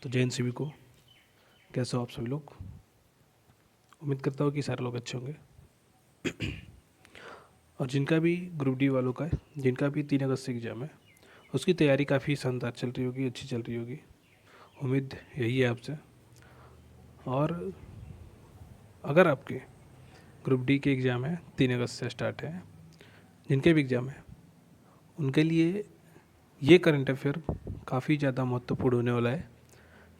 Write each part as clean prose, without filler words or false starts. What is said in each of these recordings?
तो जय हिंद सभी को। कैसे हो आप सभी लोग? उम्मीद करता हूँ कि सारे लोग अच्छे होंगे। और जिनका भी ग्रुप डी वालों का है, जिनका भी 3 अगस्त से एग्ज़ाम है, उसकी तैयारी काफ़ी शानदार चल रही होगी, अच्छी चल रही होगी। उम्मीद यही है आपसे। और अगर आपके ग्रुप डी के एग्ज़ाम है 3 अगस्त से स्टार्ट है, जिनके भी एग्ज़ाम है उनके लिए ये करंट अफेयर काफ़ी ज़्यादा महत्वपूर्ण होने वाला है।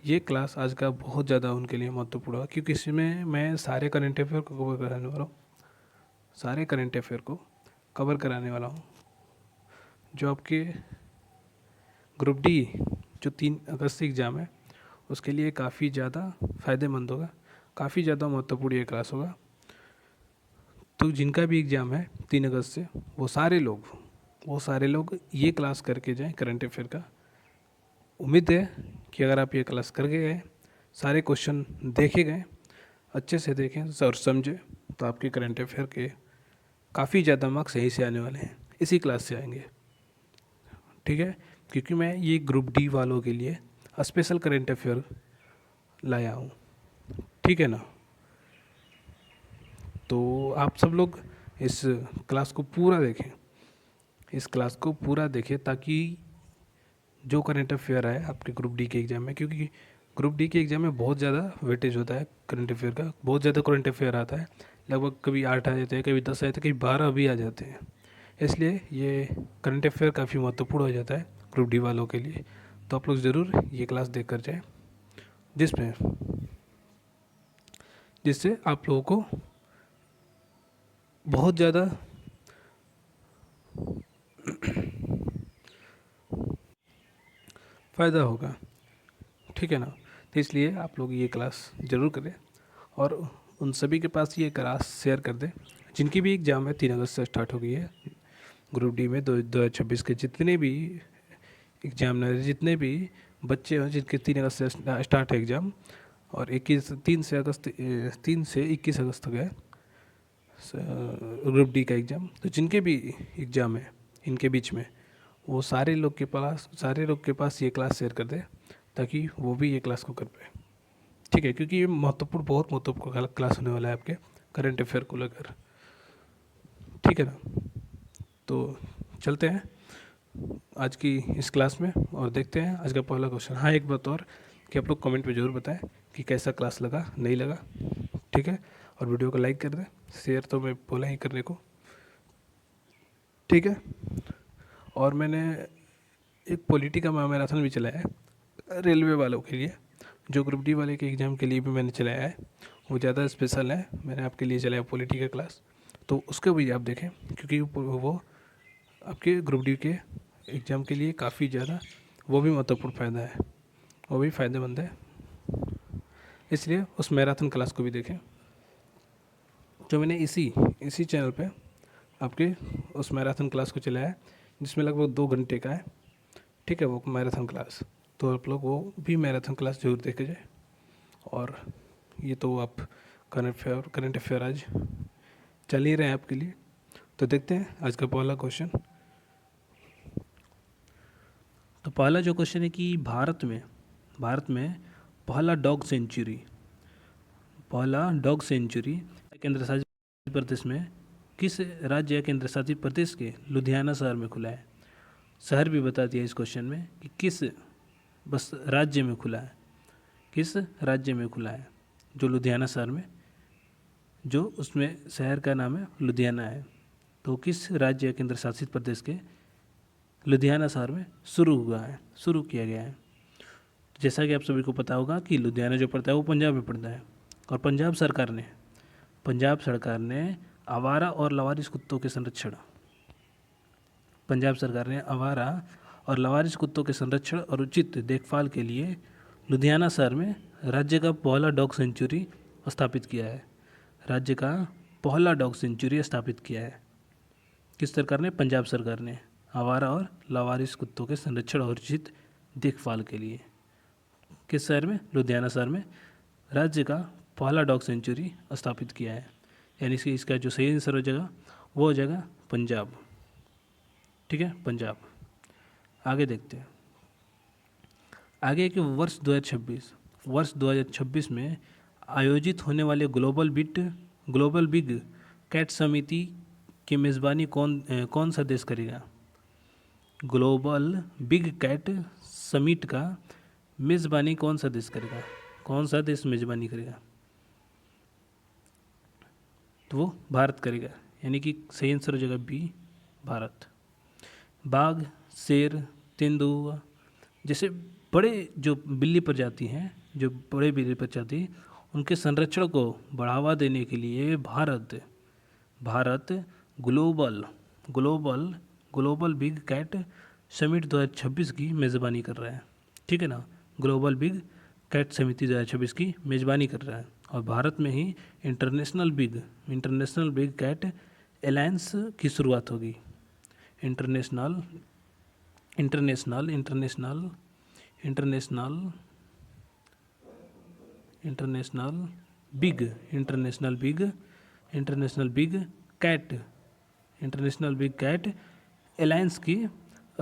ये क्लास आज का बहुत ज़्यादा उनके लिए महत्वपूर्ण है, क्योंकि इसमें मैं सारे करंट अफेयर को कवर कराने वाला हूँ। सारे करंट अफेयर को कवर कराने वाला हूँ जो आपके ग्रुप डी जो 3 अगस्त से एग्ज़ाम है उसके लिए काफ़ी ज़्यादा फ़ायदेमंद होगा, काफ़ी ज़्यादा महत्वपूर्ण ये क्लास होगा। तो जिनका भी एग्ज़ाम है 3 अगस्त से, वो सारे लोग ये क्लास करके जाएं करंट अफेयर का। उम्मीद है कि अगर आप ये क्लास करके गए, सारे क्वेश्चन देखे गए, अच्छे से देखें और समझे, तो आपके करंट अफेयर के काफ़ी ज़्यादा मार्क्स यहीं से आने वाले हैं, इसी क्लास से आएंगे। ठीक है, क्योंकि मैं ये ग्रुप डी वालों के लिए स्पेशल करंट अफेयर लाया हूँ। ठीक है ना? तो आप सब लोग इस क्लास को पूरा देखें, इस क्लास को पूरा देखें, ताकि जो करंट अफेयर है आपके ग्रुप डी के एग्ज़ाम में, क्योंकि ग्रुप डी के एग्ज़ाम में बहुत ज़्यादा वेटेज होता है करंट अफेयर का, बहुत ज़्यादा करंट अफेयर आता है। लगभग कभी 8 आ जाते हैं, कभी 10 आ जाते हैं, कभी 12 भी आ जाते हैं। इसलिए ये करंट अफेयर काफ़ी महत्वपूर्ण हो जाता है ग्रुप डी वालों के लिए। तो आप लोग ज़रूर ये क्लास देख कर जाएँ, जिससे आप लोगों को बहुत ज़्यादा फ़ायदा होगा। ठीक है ना? तो इसलिए आप लोग ये क्लास ज़रूर करें और उन सभी के पास ये क्लास शेयर कर दें जिनकी भी एग्ज़ाम है 3 अगस्त से स्टार्ट हो गई है। ग्रुप डी में 2026 के जितने भी एग्जामिनर, जितने भी बच्चे हैं जिनके 3 अगस्त से स्टार्ट है एग्ज़ाम, और 3 से 21 अगस्त तक है ग्रुप डी का एग्ज़ाम। तो जिनके भी एग्ज़ाम है इनके बीच में, वो सारे लोग के पास ये क्लास शेयर कर दे, ताकि वो भी ये क्लास को कर पाए। ठीक है, क्योंकि ये बहुत महत्वपूर्ण क्लास होने वाला है आपके करंट अफेयर को लेकर। ठीक है ना? तो चलते हैं आज की इस क्लास में और देखते हैं आज का पहला क्वेश्चन। हाँ, एक बात और कि आप लोग कमेंट में ज़रूर बताएं कि कैसा क्लास लगा, नहीं लगा। ठीक है, और वीडियो को लाइक कर दें, शेयर तो मैं बोला ही करने को। ठीक है, और मैंने एक पॉलिटी का मैराथन भी चलाया है रेलवे वालों के लिए, जो ग्रुप डी वाले के एग्ज़ाम के लिए भी मैंने चलाया है। वो ज़्यादा स्पेशल है, मैंने आपके लिए चलाया पॉलिटी का क्लास, तो उसको भी आप देखें, क्योंकि वो आपके ग्रुप डी के एग्ज़ाम के लिए काफ़ी ज़्यादा वो भी महत्वपूर्ण फ़ायदा है, वो भी फ़ायदेमंद है। इसलिए उस मैराथन क्लास को भी देखें जो मैंने इसी चैनल पे आपके उस मैराथन क्लास को चलाया है, जिसमें लगभग 2 घंटे का है। ठीक है, वो मैराथन क्लास, तो आप लोग वो भी मैराथन क्लास जरूर देखे जाए। और ये तो आप करंट अफेयर आज चल ही रहे हैं आपके लिए। तो देखते हैं आज का पहला क्वेश्चन। तो पहला जो क्वेश्चन है कि भारत में पहला डॉग सेंचुरी केंद्र शासित प्रदेश में किस राज्य या केंद्र शासित प्रदेश के लुधियाना शहर में खुला है? शहर भी बता दिया इस क्वेश्चन में कि किस बस राज्य में खुला है, किस राज्य में खुला है। जो लुधियाना शहर में, जो उसमें शहर का नाम है लुधियाना है, तो किस राज्य या केंद्र शासित प्रदेश के लुधियाना शहर में शुरू किया गया है। जैसा कि आप सभी को पता होगा कि लुधियाना जो पड़ता है वो पंजाब में पड़ता है, और पंजाब सरकार ने आवारा और लवारिस कुत्तों के संरक्षण और उचित देखभाल के लिए लुधियाना शहर में राज्य का पहला डॉग सेंचुरी स्थापित किया है। किस सरकार ने? पंजाब सरकार ने, आवारा और लावारिस कुत्तों के संरक्षण और उचित देखभाल के लिए किस शहर में? लुधियाना शहर में राज्य का पहला डॉग सेंचुरी स्थापित किया है। यानी कि इसका जो सही आंसर हो जाएगा वो हो जाएगा पंजाब। ठीक है, पंजाब। आगे देखते हैं। आगे कि वर्ष 2026 में आयोजित होने वाले ग्लोबल बिग कैट समिति की मेज़बानी कौन सा देश करेगा? ग्लोबल बिग कैट समिट का मेज़बानी कौन सा देश करेगा? कौन सा देश मेज़बानी करेगा? तो वो भारत करेगा, यानी कि सही आंसर हो जाएगा बी, भारत। बाघ, शेर, तेंदुआ जैसे बड़े जो बिल्ली प्रजाति हैं, जो बड़े बिल्ली प्रजाति, उनके संरक्षण को बढ़ावा देने के लिए Bharat global big cat summit 2026 की मेज़बानी कर रहा है। ठीक है ना, ग्लोबल बिग कैट समिति 2026 की मेज़बानी कर रहा है, और भारत में ही इंटरनेशनल बिग कैट अलायंस की शुरुआत होगी। इंटरनेशनल बिग कैट अलायंस की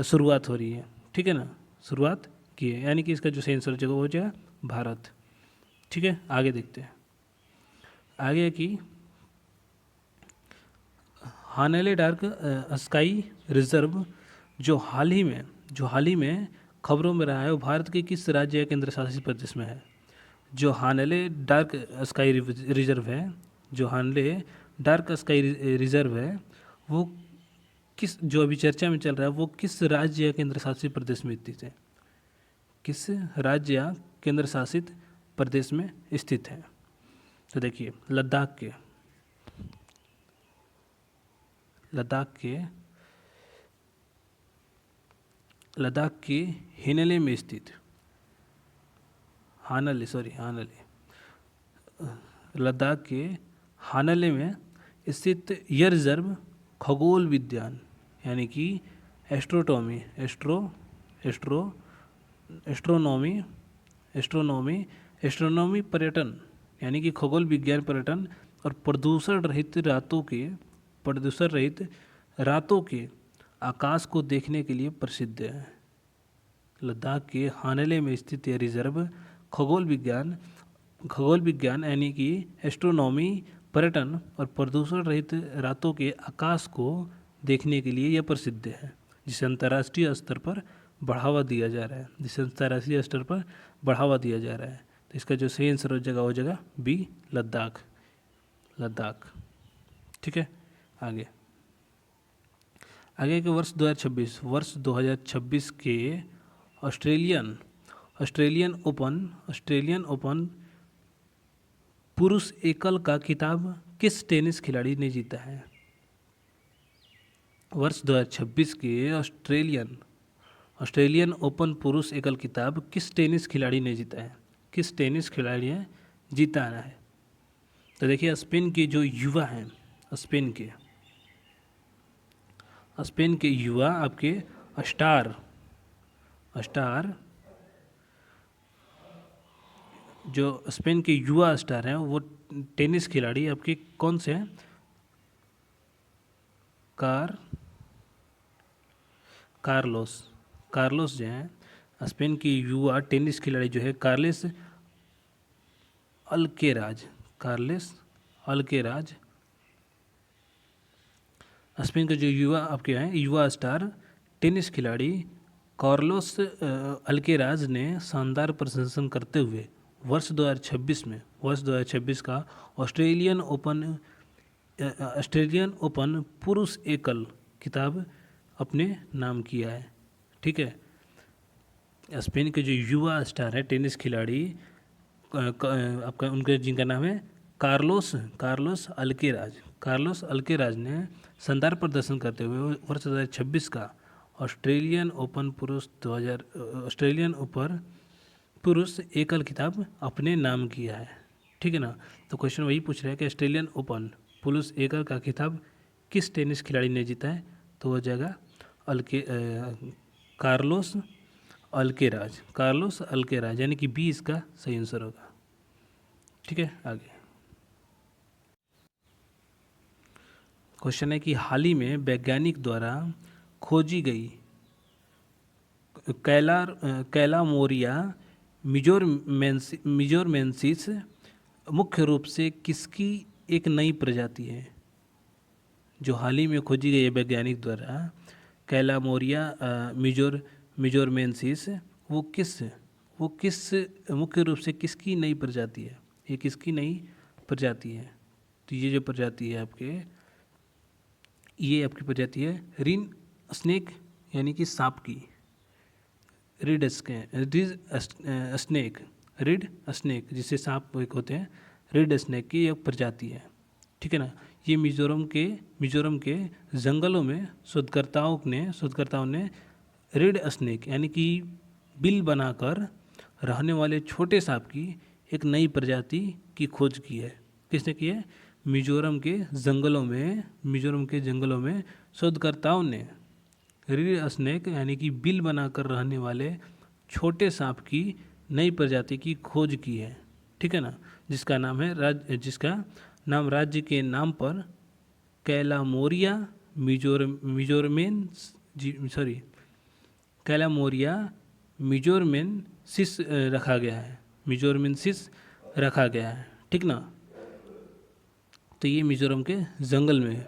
शुरुआत हो रही है। ठीक है ना, शुरुआत की है, यानी कि इसका जो सही आंसर जगह हो जाएगा भारत। ठीक है, आगे देखते हैं। आगे कि हानेले डार्क स्काई रिजर्व जो हाल ही में खबरों में रहा है, वो भारत के किस राज्य या केंद्र शासित प्रदेश में है? जो हानले डार्क स्काई रिजर्व है, वो जो अभी चर्चा में चल रहा है, वो किस राज्य या केंद्र शासित प्रदेश में स्थित है? किस राज्य या केंद्र शासित प्रदेश में स्थित है? तो देखिए, लद्दाख के हिनले में स्थित लद्दाख के हानले में स्थित यह रिजर्व खगोल विज्ञान, यानी कि एस्ट्रोनॉमी पर्यटन, यानी कि खगोल विज्ञान पर्यटन और प्रदूषण रहित रातों के आकाश को देखने के लिए प्रसिद्ध है। लद्दाख के हानले में स्थित यह रिजर्व खगोल विज्ञान यानी कि एस्ट्रोनॉमी पर्यटन और प्रदूषण रहित रातों के आकाश को देखने के लिए यह प्रसिद्ध है, जिसे अंतर्राष्ट्रीय स्तर पर बढ़ावा दिया जा रहा है। तो इसका जो सही आंसर हो जाएगा बी, लद्दाख। ठीक है, आगे के वर्ष 2026 के ऑस्ट्रेलियन ओपन पुरुष एकल का खिताब किस टेनिस खिलाड़ी ने जीता है? वर्ष 2026 के ऑस्ट्रेलियन ओपन पुरुष एकल खिताब किस टेनिस खिलाड़ी ने जीता है? किस टेनिस खिलाड़ी ने जीता है? तो देखिए, स्पेन के जो युवा हैं, स्पेन के युवा आपके स्टार जो स्पेन के युवा स्टार हैं, वो टेनिस खिलाड़ी आपके कौन से हैं? कार्लोस जो हैं, स्पेन के युवा टेनिस खिलाड़ी जो है कार्लेस अल्केराज। स्पेन के जो युवा स्टार टेनिस खिलाड़ी कार्लोस अल्केराज ने शानदार प्रदर्शन करते हुए वर्ष 2026 का ऑस्ट्रेलियन ओपन पुरुष एकल खिताब अपने नाम किया है। ठीक है, स्पेन के जो युवा स्टार है टेनिस खिलाड़ी जिनका नाम है कार्लोस अल्केराज ने शानदार प्रदर्शन करते हुए वर्ष 2026 का ऑस्ट्रेलियन ओपन पुरुष एकल खिताब अपने नाम किया है। ठीक है ना, तो क्वेश्चन वही पूछ रहा है कि ऑस्ट्रेलियन ओपन पुरुष एकल का खिताब किस टेनिस खिलाड़ी ने जीता है? तो हो जाएगा कार्लोस अल्केराज, यानी कि बी इसका सही आंसर होगा। ठीक है, आगे क्वेश्चन है कि हाल ही में वैज्ञानिक द्वारा खोजी गई कैलामोरिया मिजोरमेंसिस मुख्य रूप से किसकी एक नई प्रजाति है? जो हाल ही में खोजी गई है वैज्ञानिक द्वारा, कैलामोरिया मिजोरमेंसिस, वो किस मुख्य रूप से किसकी नई प्रजाति है? ये किसकी नई प्रजाति है? तो ये जो प्रजाति है ये आपकी प्रजाति है रिन स्नेक, यानी कि सांप की। रिड स्नेक जिससे सांप एक होते हैं, रिड स्नेक की एक प्रजाति है, ठीक है ना। ये मिजोरम के जंगलों में शोधकर्ताओं ने रिड स्नेक यानी कि बिल बनाकर रहने वाले छोटे सांप की एक नई प्रजाति की खोज की है। किसने की है? मिजोरम के जंगलों में शोधकर्ताओं ने रिड स्नेक यानी कि बिल बनाकर रहने वाले छोटे सांप की नई प्रजाति की खोज की है, ठीक है ना। जिसका नाम राज्य के नाम पर कैलामोरिया मिजोरमेंसिस रखा गया है, ठीक ना। तो ये मिजोरम के जंगल में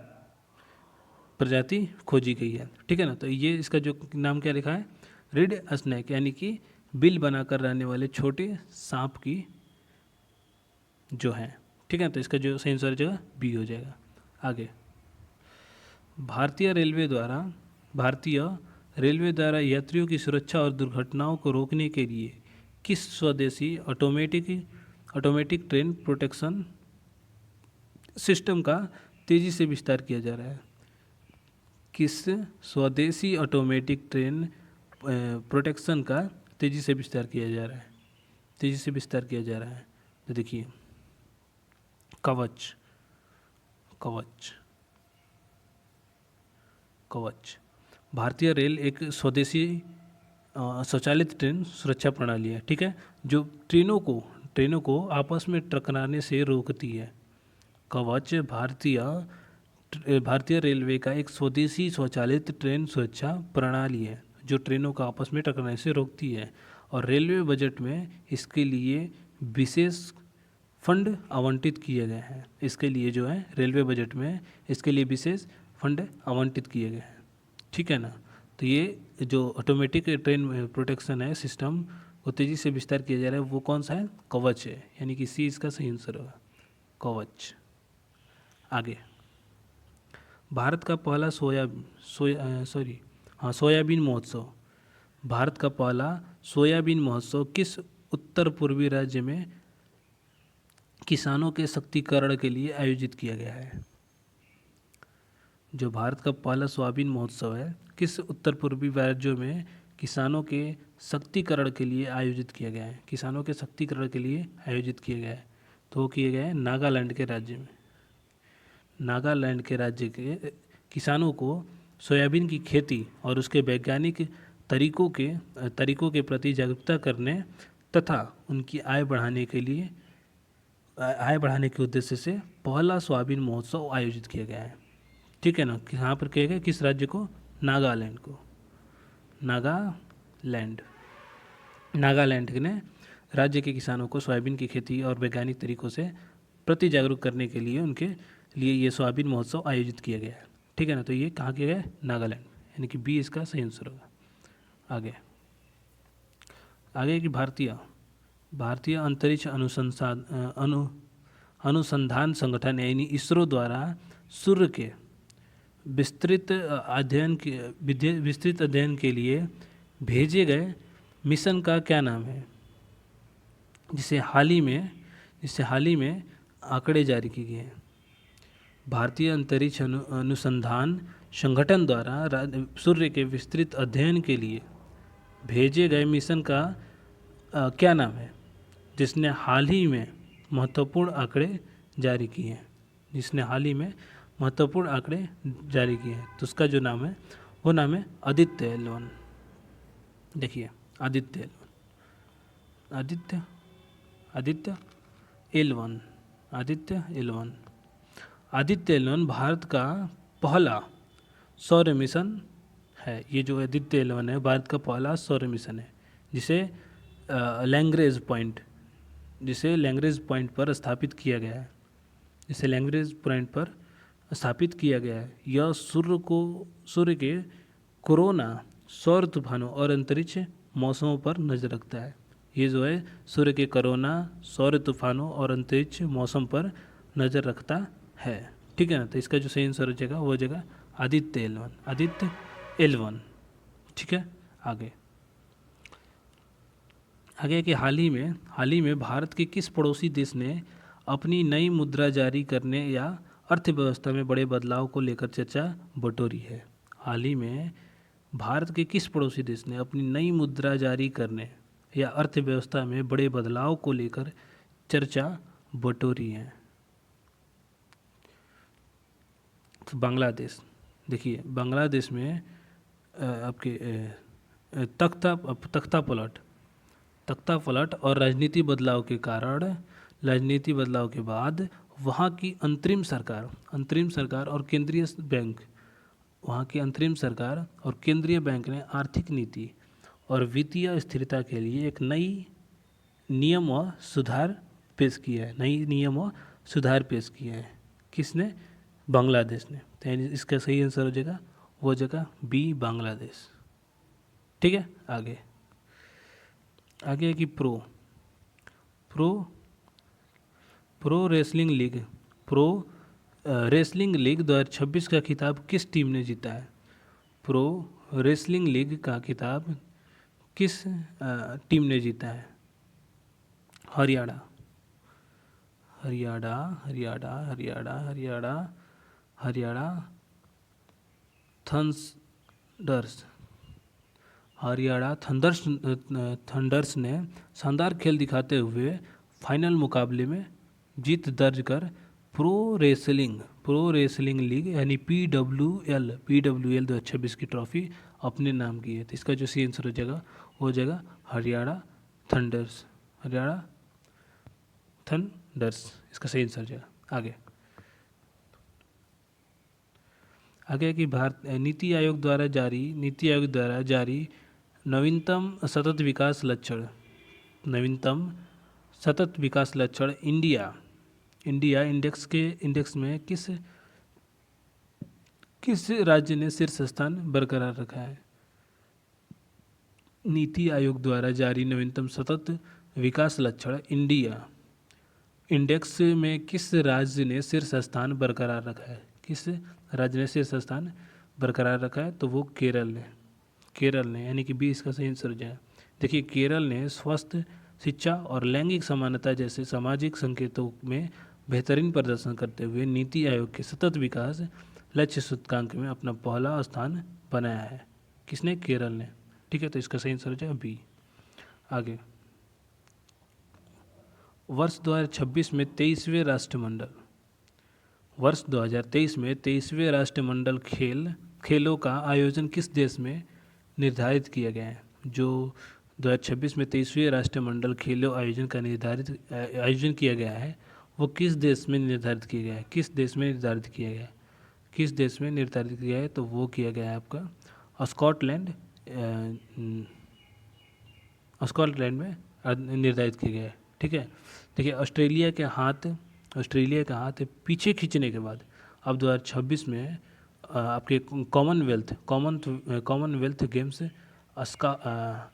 प्रजाति खोजी गई है, ठीक है ना। तो ये इसका जो नाम क्या लिखा है? रिड स्नेक, यानी कि बिल बनाकर रहने वाले छोटे सांप की जो है, ठीक है। तो इसका जो सही आंसर जगह बी हो जाएगा। आगे, भारतीय रेलवे द्वारा यात्रियों की सुरक्षा और दुर्घटनाओं को रोकने के लिए किस स्वदेशी ऑटोमेटिक ट्रेन प्रोटेक्शन सिस्टम का तेजी से विस्तार किया जा रहा है? किस स्वदेशी ऑटोमेटिक ट्रेन प्रोटेक्शन का तेजी से विस्तार किया जा रहा है? तो देखिए, कवच। भारतीय रेल एक स्वदेशी स्वचालित ट्रेन सुरक्षा प्रणाली है, ठीक है, जो ट्रेनों को आपस में टकराने से रोकती है। कवच भारतीय रेलवे का एक स्वदेशी स्वचालित ट्रेन सुरक्षा प्रणाली है जो ट्रेनों को आपस में टकराने से रोकती है, और रेलवे बजट में इसके लिए विशेष फंड आवंटित किए गए हैं। इसके लिए जो है रेलवे बजट में इसके लिए विशेष फंड आवंटित किए गए हैं, ठीक है ना। तो ये जो ऑटोमेटिक ट्रेन प्रोटेक्शन है सिस्टम को तेज़ी से विस्तार किया जा रहा है, वो कौन सा है? कवच है, यानी कि सी इसका सही आंसर होगा, कवच। आगे, भारत का पहला सोयाबीन महोत्सव। भारत का पहला सोयाबीन महोत्सव किस उत्तर पूर्वी राज्य में किसानों के सशक्तिकरण के लिए आयोजित किया गया है? जो भारत का पहला सोयाबीन महोत्सव है, किस उत्तर पूर्वी राज्यों में किसानों के सशक्तिकरण के लिए आयोजित किया गया है? किसानों के सशक्तिकरण के लिए आयोजित किया गया है, तो वो किए गए हैं नागालैंड के राज्य में। नागालैंड के राज्य के किसानों को सोयाबीन की खेती और उसके वैज्ञानिक तरीकों के प्रति जागरूकता करने तथा उनकी आय बढ़ाने के उद्देश्य से पहला सोयाबीन महोत्सव आयोजित किया गया है, ठीक है ना। यहाँ पर किया गया किस राज्य को? नागालैंड को। नागालैंड ने राज्य के किसानों को सोयाबीन की खेती और वैज्ञानिक तरीकों से प्रति जागरूक करने के लिए उनके लिए ये सोयाबीन महोत्सव आयोजित किया गया है, ठीक है ना। तो ये कहाँ किया गया? नागालैंड, यानी कि बी इसका सही आंसर होगा। आगे कि भारतीय अंतरिक्ष अनुसंधान संगठन यानी इसरो द्वारा सूर्य के विस्तृत अध्ययन के लिए भेजे गए मिशन का क्या नाम है, जिसे हाल ही में आंकड़े जारी किए गए हैं? भारतीय अंतरिक्ष अनुसंधान संगठन द्वारा सूर्य के विस्तृत अध्ययन के लिए भेजे गए मिशन का क्या नाम है, जिसने हाल ही में महत्वपूर्ण आंकड़े जारी किए हैं? तो उसका जो नाम है वो नाम है आदित्य L1। देखिए, आदित्य L1 भारत का पहला सौर मिशन है। ये जो आदित्य 11 है भारत का पहला सौर मिशन है, जिसे लैंग्रेज पॉइंट जिसे लैंग्रेज पॉइंट पर स्थापित किया गया है। जिसे लैंग्रेज पॉइंट पर स्थापित किया गया है। यह सूर्य के कोरोना सौर तूफानों और अंतरिक्ष मौसमों पर नजर रखता है। ये जो है सूर्य के कोरोना सौर तूफानों और अंतरिक्ष मौसम पर नजर रखता है। ठीक है ना। तो इसका जो सही आंसर हो जाएगा वो हो जाएगा आदित्य 11, आदित्य 11। ठीक है। आगे आगे कि हाल ही में भारत के किस पड़ोसी देश ने अपनी नई मुद्रा जारी करने या अर्थव्यवस्था में बड़े बदलाव को लेकर चर्चा बटोरी है। हाल ही में भारत के किस पड़ोसी देश ने अपनी नई मुद्रा जारी करने या अर्थव्यवस्था में बड़े बदलाव को लेकर चर्चा बटोरी है? तो बांग्लादेश। देखिए बांग्लादेश में आपके तख्ता पलट और राजनीति बदलाव के बाद वहाँ की अंतरिम सरकार और केंद्रीय बैंक ने आर्थिक नीति और वित्तीय स्थिरता के लिए एक नई नियम व सुधार पेश किया है। किसने? बांग्लादेश ने। तो इसका सही आंसर हो जाएगा वो जगह बी, बांग्लादेश। ठीक है। आगे है कि प्रो रेसलिंग लीग 2026 का खिताब किस टीम ने जीता है? प्रो रेसलिंग लीग का खिताब किस टीम ने जीता है? हरियाणा थंडर्स ने शानदार खेल दिखाते हुए फाइनल मुकाबले में जीत दर्ज कर प्रो रेसलिंग लीग यानी PWL 2026 की ट्रॉफी अपने नाम की है। तो इसका जो सही आंसर हो जाएगा वो हो जाएगा हरियाणा थंडर्स। इसका सही आंसर हो जाएगा। आगे कि भारत नीति आयोग द्वारा जारी नवीनतम सतत विकास लक्षण इंडिया इंडेक्स में किस राज्य ने शीर्ष स्थान बरकरार रखा है? नीति आयोग द्वारा जारी नवीनतम सतत विकास लक्षण इंडिया इंडेक्स में किस राज्य ने शीर्ष स्थान बरकरार रखा है? किस राज्य ने शीर्ष स्थान बरकरार रखा है? तो वो केरल ने यानी कि बी इसका सही आंसर हो जाएगा। देखिए केरल ने स्वास्थ्य, शिक्षा और लैंगिक समानता जैसे सामाजिक संकेतों में बेहतरीन प्रदर्शन करते हुए नीति आयोग के सतत विकास लक्ष्य सूचकांक में अपना पहला स्थान बनाया है। किसने? केरल ने। ठीक है। तो इसका सही आंसर हो जाएगा बी। आगे वर्ष 2026 में 23वें राष्ट्रमंडल खेलों का आयोजन किस देश में निर्धारित किया गया है? जो 2026 में 23वें राष्ट्रमंडल खेलों आयोजन किया गया है वो किस देश में निर्धारित किया गया है? किस देश में निर्धारित किया है? तो वो किया गया है आपका स्कॉटलैंड में निर्धारित किया गया है। ठीक है। देखिए ऑस्ट्रेलिया के हाथ पीछे खींचने के बाद अब 2026 में आपके कॉमनवेल्थ गेम्स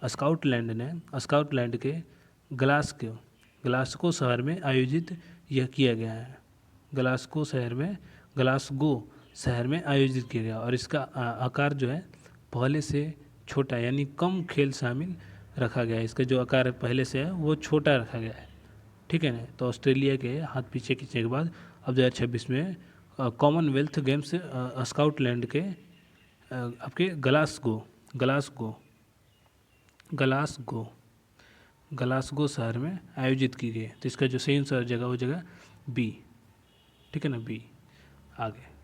स्काउटलैंड के ग्लासगो शहर में आयोजित यह किया गया है। ग्लासगो शहर में आयोजित किया गया और इसका आकार जो है पहले से छोटा यानी कम खेल शामिल रखा गया है। इसका जो आकार पहले से है वो छोटा रखा गया है। ठीक है ना। तो ऑस्ट्रेलिया के हाथ पीछे खींचने के बाद अब 2026 में कॉमनवेल्थ गेम्स स्काउटलैंड के आपके ग्लासगो शहर में आयोजित की गई। तो इसका जो सही आंसर जगह वो जगह बी। ठीक है ना, बी। आगे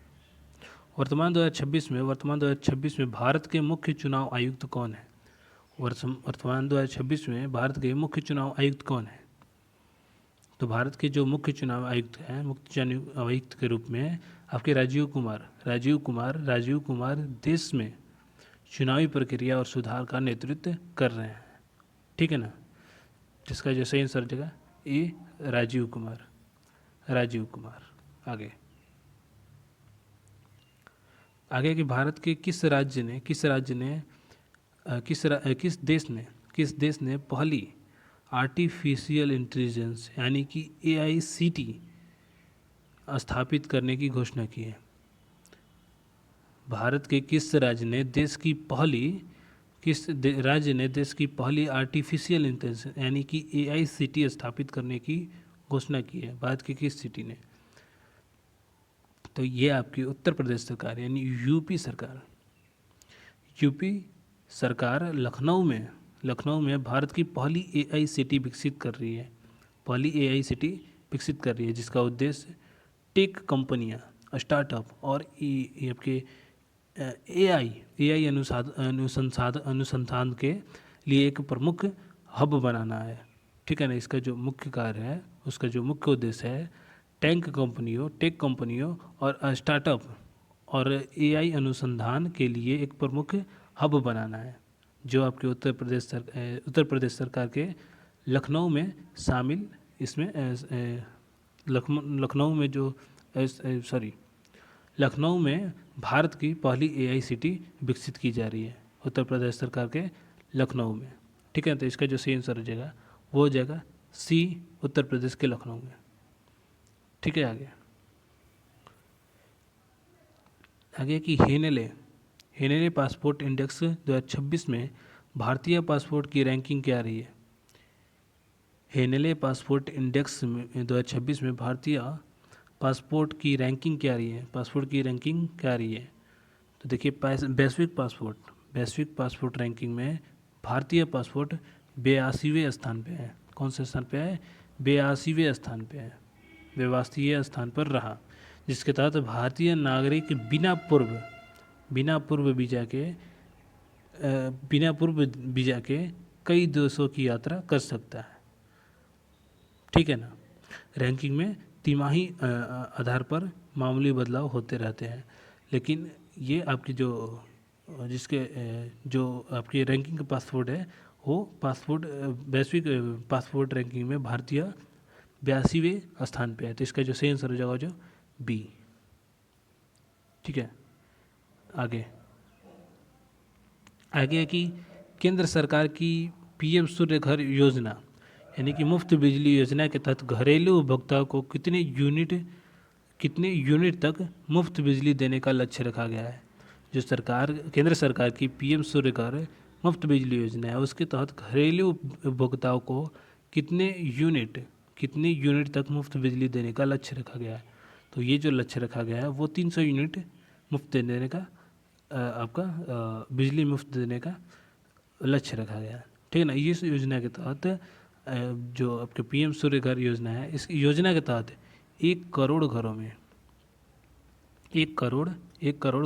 वर्तमान 2026 में भारत के मुख्य चुनाव आयुक्त कौन है? वर्तमान 2026 में भारत के मुख्य चुनाव आयुक्त कौन है? तो भारत के जो मुख्य चुनाव आयुक्त हैं, मुख्य चुनाव आयुक्त के रूप में आपके राजीव कुमार देश में चुनावी प्रक्रिया और सुधार का नेतृत्व कर रहे हैं। ठीक है ना, जिसका जो सही आंसर जगह ए राजीव कुमार। राजीव कुमार। आगे आगे कि भारत के किस राज्य ने किस देश ने पहली आर्टिफिशियल इंटेलिजेंस यानी कि AICT स्थापित करने की घोषणा की है? भारत के किस राज्य ने देश की पहली आर्टिफिशियल इंटेलिजेंस यानी कि AICT स्थापित करने की घोषणा की है? भारत की किस सिटी ने? तो ये आपकी उत्तर प्रदेश सरकार यानी यूपी सरकार लखनऊ में भारत की पहली AICT विकसित कर रही है। जिसका उद्देश्य टेक कंपनियां, स्टार्टअप और ये आपके AI अनुसंधान के लिए एक प्रमुख हब बनाना है। ठीक है ना, इसका जो मुख्य कार्य है, उसका जो मुख्य उद्देश्य है टेक कंपनियों और स्टार्टअप और AI अनुसंधान के लिए एक प्रमुख हब बनाना है, जो आपके उत्तर प्रदेश सरकार के लखनऊ में शामिल इसमें लखनऊ में भारत की पहली AICT विकसित की जा रही है उत्तर प्रदेश सरकार के लखनऊ में। ठीक है, तो इसका जो सही आंसर हो जाएगा वो हो जाएगा C, उत्तर प्रदेश के लखनऊ में। ठीक है, आगे कि हेनेले पासपोर्ट इंडेक्स 2026 में भारतीय पासपोर्ट की रैंकिंग क्या रही है? हेनेले पासपोर्ट इंडेक्स 2026 में भारतीय पासपोर्ट की रैंकिंग क्या रही है? तो देखिए, वैश्विक पासपोर्ट रैंकिंग में भारतीय पासपोर्ट 82वें स्थान पे है। कौन से स्थान पे है? 82वें स्थान पे है, 82वें स्थान पर रहा, जिसके तहत भारतीय नागरिक बिना पूर्व वीजा के कई देशों की यात्रा कर सकता है। ठीक है ना, रैंकिंग में तिमाही आधार पर मामूली बदलाव होते रहते हैं, लेकिन ये आपकी जो आपकी रैंकिंग का पासपोर्ट है वो वैश्विक पासपोर्ट रैंकिंग में भारतीय 82वें स्थान पे है। तो इसका जो सही आंसर हो जाएगा जो B। ठीक है, आगे है कि केंद्र सरकार की PM सूर्य घर योजना यानी कि मुफ्त बिजली योजना के तहत घरेलू उपभोक्ताओं को कितने यूनिट तक मुफ्त बिजली देने का लक्ष्य रखा गया है? जो केंद्र सरकार की PM सूर्य घर मुफ्त बिजली योजना है, उसके तहत घरेलू उपभोक्ताओं को कितने यूनिट तक मुफ्त बिजली देने का लक्ष्य रखा गया है? तो ये जो लक्ष्य रखा गया है वो 300 यूनिट मुफ्त देने का आपका बिजली मुफ्त देने का लक्ष्य रखा गया है। ठीक है ना, इस योजना के तहत जो आपके PM सूर्य घर योजना है, इस योजना के तहत 1 करोड़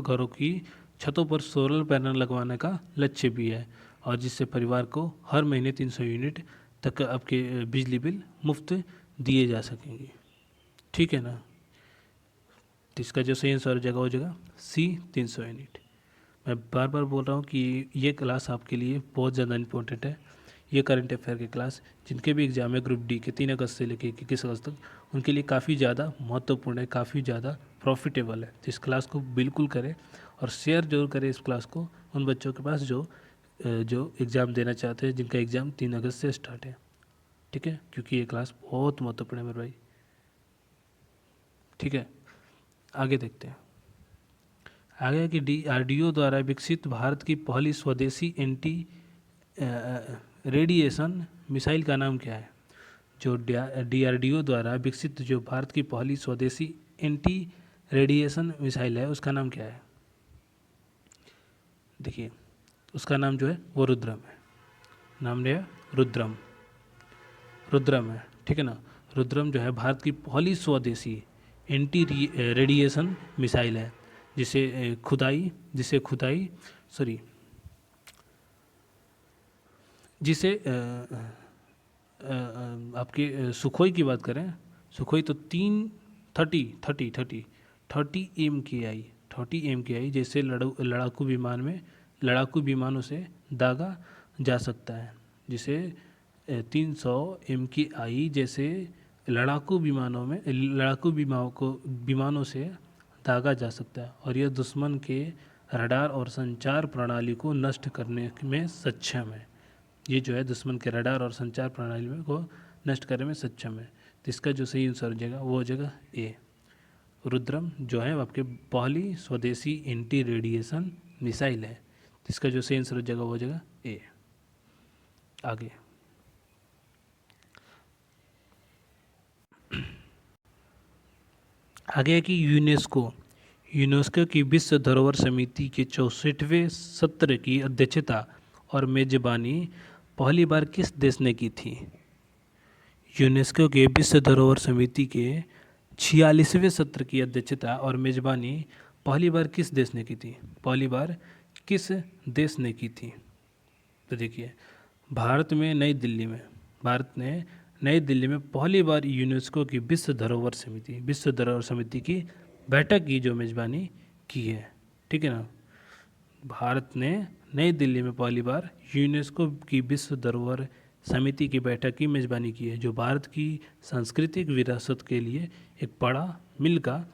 घरों की छतों पर सोलर पैनल लगवाने का लक्ष्य भी है, और जिससे परिवार को हर महीने 300 यूनिट तक आपके बिजली बिल मुफ्त दिए जा सकेंगे। ठीक है ना, तो इसका जो सही आंसर हो जाएगा C, 300 यूनिट। मैं बार बार बोल रहा हूँ कि ये क्लास आपके लिए बहुत ज़्यादा इंपॉर्टेंट है। ये करंट अफेयर की क्लास जिनके भी एग्जाम है ग्रुप D के 3 अगस्त से लेकर 21 अगस्त तक, उनके लिए काफ़ी ज़्यादा महत्वपूर्ण है, काफ़ी ज़्यादा प्रॉफिटेबल है। तो इस क्लास को बिल्कुल करें और शेयर जरूर करें इस क्लास को उन बच्चों के पास जो एग्ज़ाम देना चाहते हैं, जिनका एग्ज़ाम 3 अगस्त से स्टार्ट है। ठीक है, क्योंकि ये क्लास बहुत महत्वपूर्ण है मेरे भाई। ठीक है, आगे देखते हैं। आगे कि DRDO द्वारा विकसित भारत की पहली स्वदेशी एंटी रेडिएशन मिसाइल का नाम क्या है? जो DRDO द्वारा विकसित जो भारत की पहली स्वदेशी एंटी रेडिएशन मिसाइल है, उसका नाम क्या है? देखिए, उसका नाम जो है वो रुद्रम है। नाम जो है रुद्रम है। ठीक है ना, रुद्रम जो है भारत की पहली स्वदेशी एंटी रेडिएशन मिसाइल है, जिसे आपके सुखोई की बात करें, सुखोई तो 30 MKI जैसे लड़ाकू विमान में लड़ाकू विमानों से दागा जा सकता है, जिसे 300 MKI जैसे लड़ाकू विमानों से दागा जा सकता है, और यह दुश्मन के रडार और संचार प्रणाली को नष्ट करने में सक्षम है। ये जो है दुश्मन के रडार और संचार प्रणाली में को नष्ट करने में सक्षम है। तो इसका जो सही आंसर हो जाएगा वो हो जाएगा ए। रुद्रम जो है आपके पहली स्वदेशी एंटी रेडिएशन मिसाइल है। तो इसका जो सही आंसर हो जाएगा वो हो जाएगा ए। आगे है कि यूनेस्को की विश्व धरोहर समिति के 64वें सत्र की अध्यक्षता और मेजबानी पहली बार किस देश ने की थी? यूनेस्को के विश्व धरोहर समिति के 46वें सत्र की अध्यक्षता और मेजबानी पहली बार किस देश ने की थी? पहली बार किस देश ने की थी? तो देखिए, भारत ने नई दिल्ली में पहली बार यूनेस्को की विश्व धरोहर समिति की बैठक की जो मेजबानी की है। ठीक है ना। भारत ने नई दिल्ली में पहली बार यूनेस्को की विश्व धरोहर समिति की बैठक की मेजबानी की है, जो भारत की सांस्कृतिक विरासत के लिए एक बड़ा मील का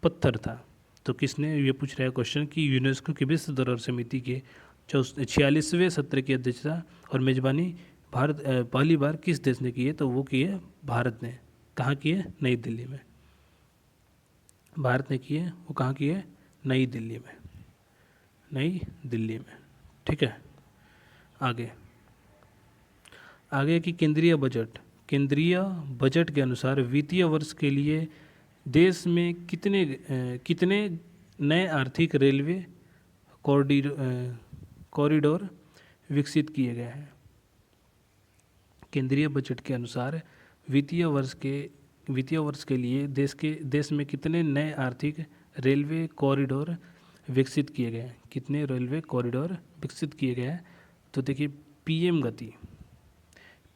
पत्थर था। तो किसने, ये पूछ रहा है क्वेश्चन कि यूनेस्को की विश्व धरोहर समिति के 46वें सत्र की अध्यक्षता और मेजबानी भारत पहली बार किस देश ने की है? तो वो की है भारत ने। कहाँ की है? नई दिल्ली में। भारत ने की है, वो कहाँ की है? नई दिल्ली में। ठीक है। आगे कि केंद्रीय बजट के अनुसार वित्तीय वर्ष के लिए देश में कितने नए आर्थिक रेलवे कॉरिडोर विकसित किए गए हैं? केंद्रीय बजट के अनुसार वित्तीय वर्ष के लिए देश में कितने नए आर्थिक रेलवे कॉरिडोर विकसित किए गए हैं? कितने रेलवे कॉरिडोर विकसित किए गए हैं? तो देखिए,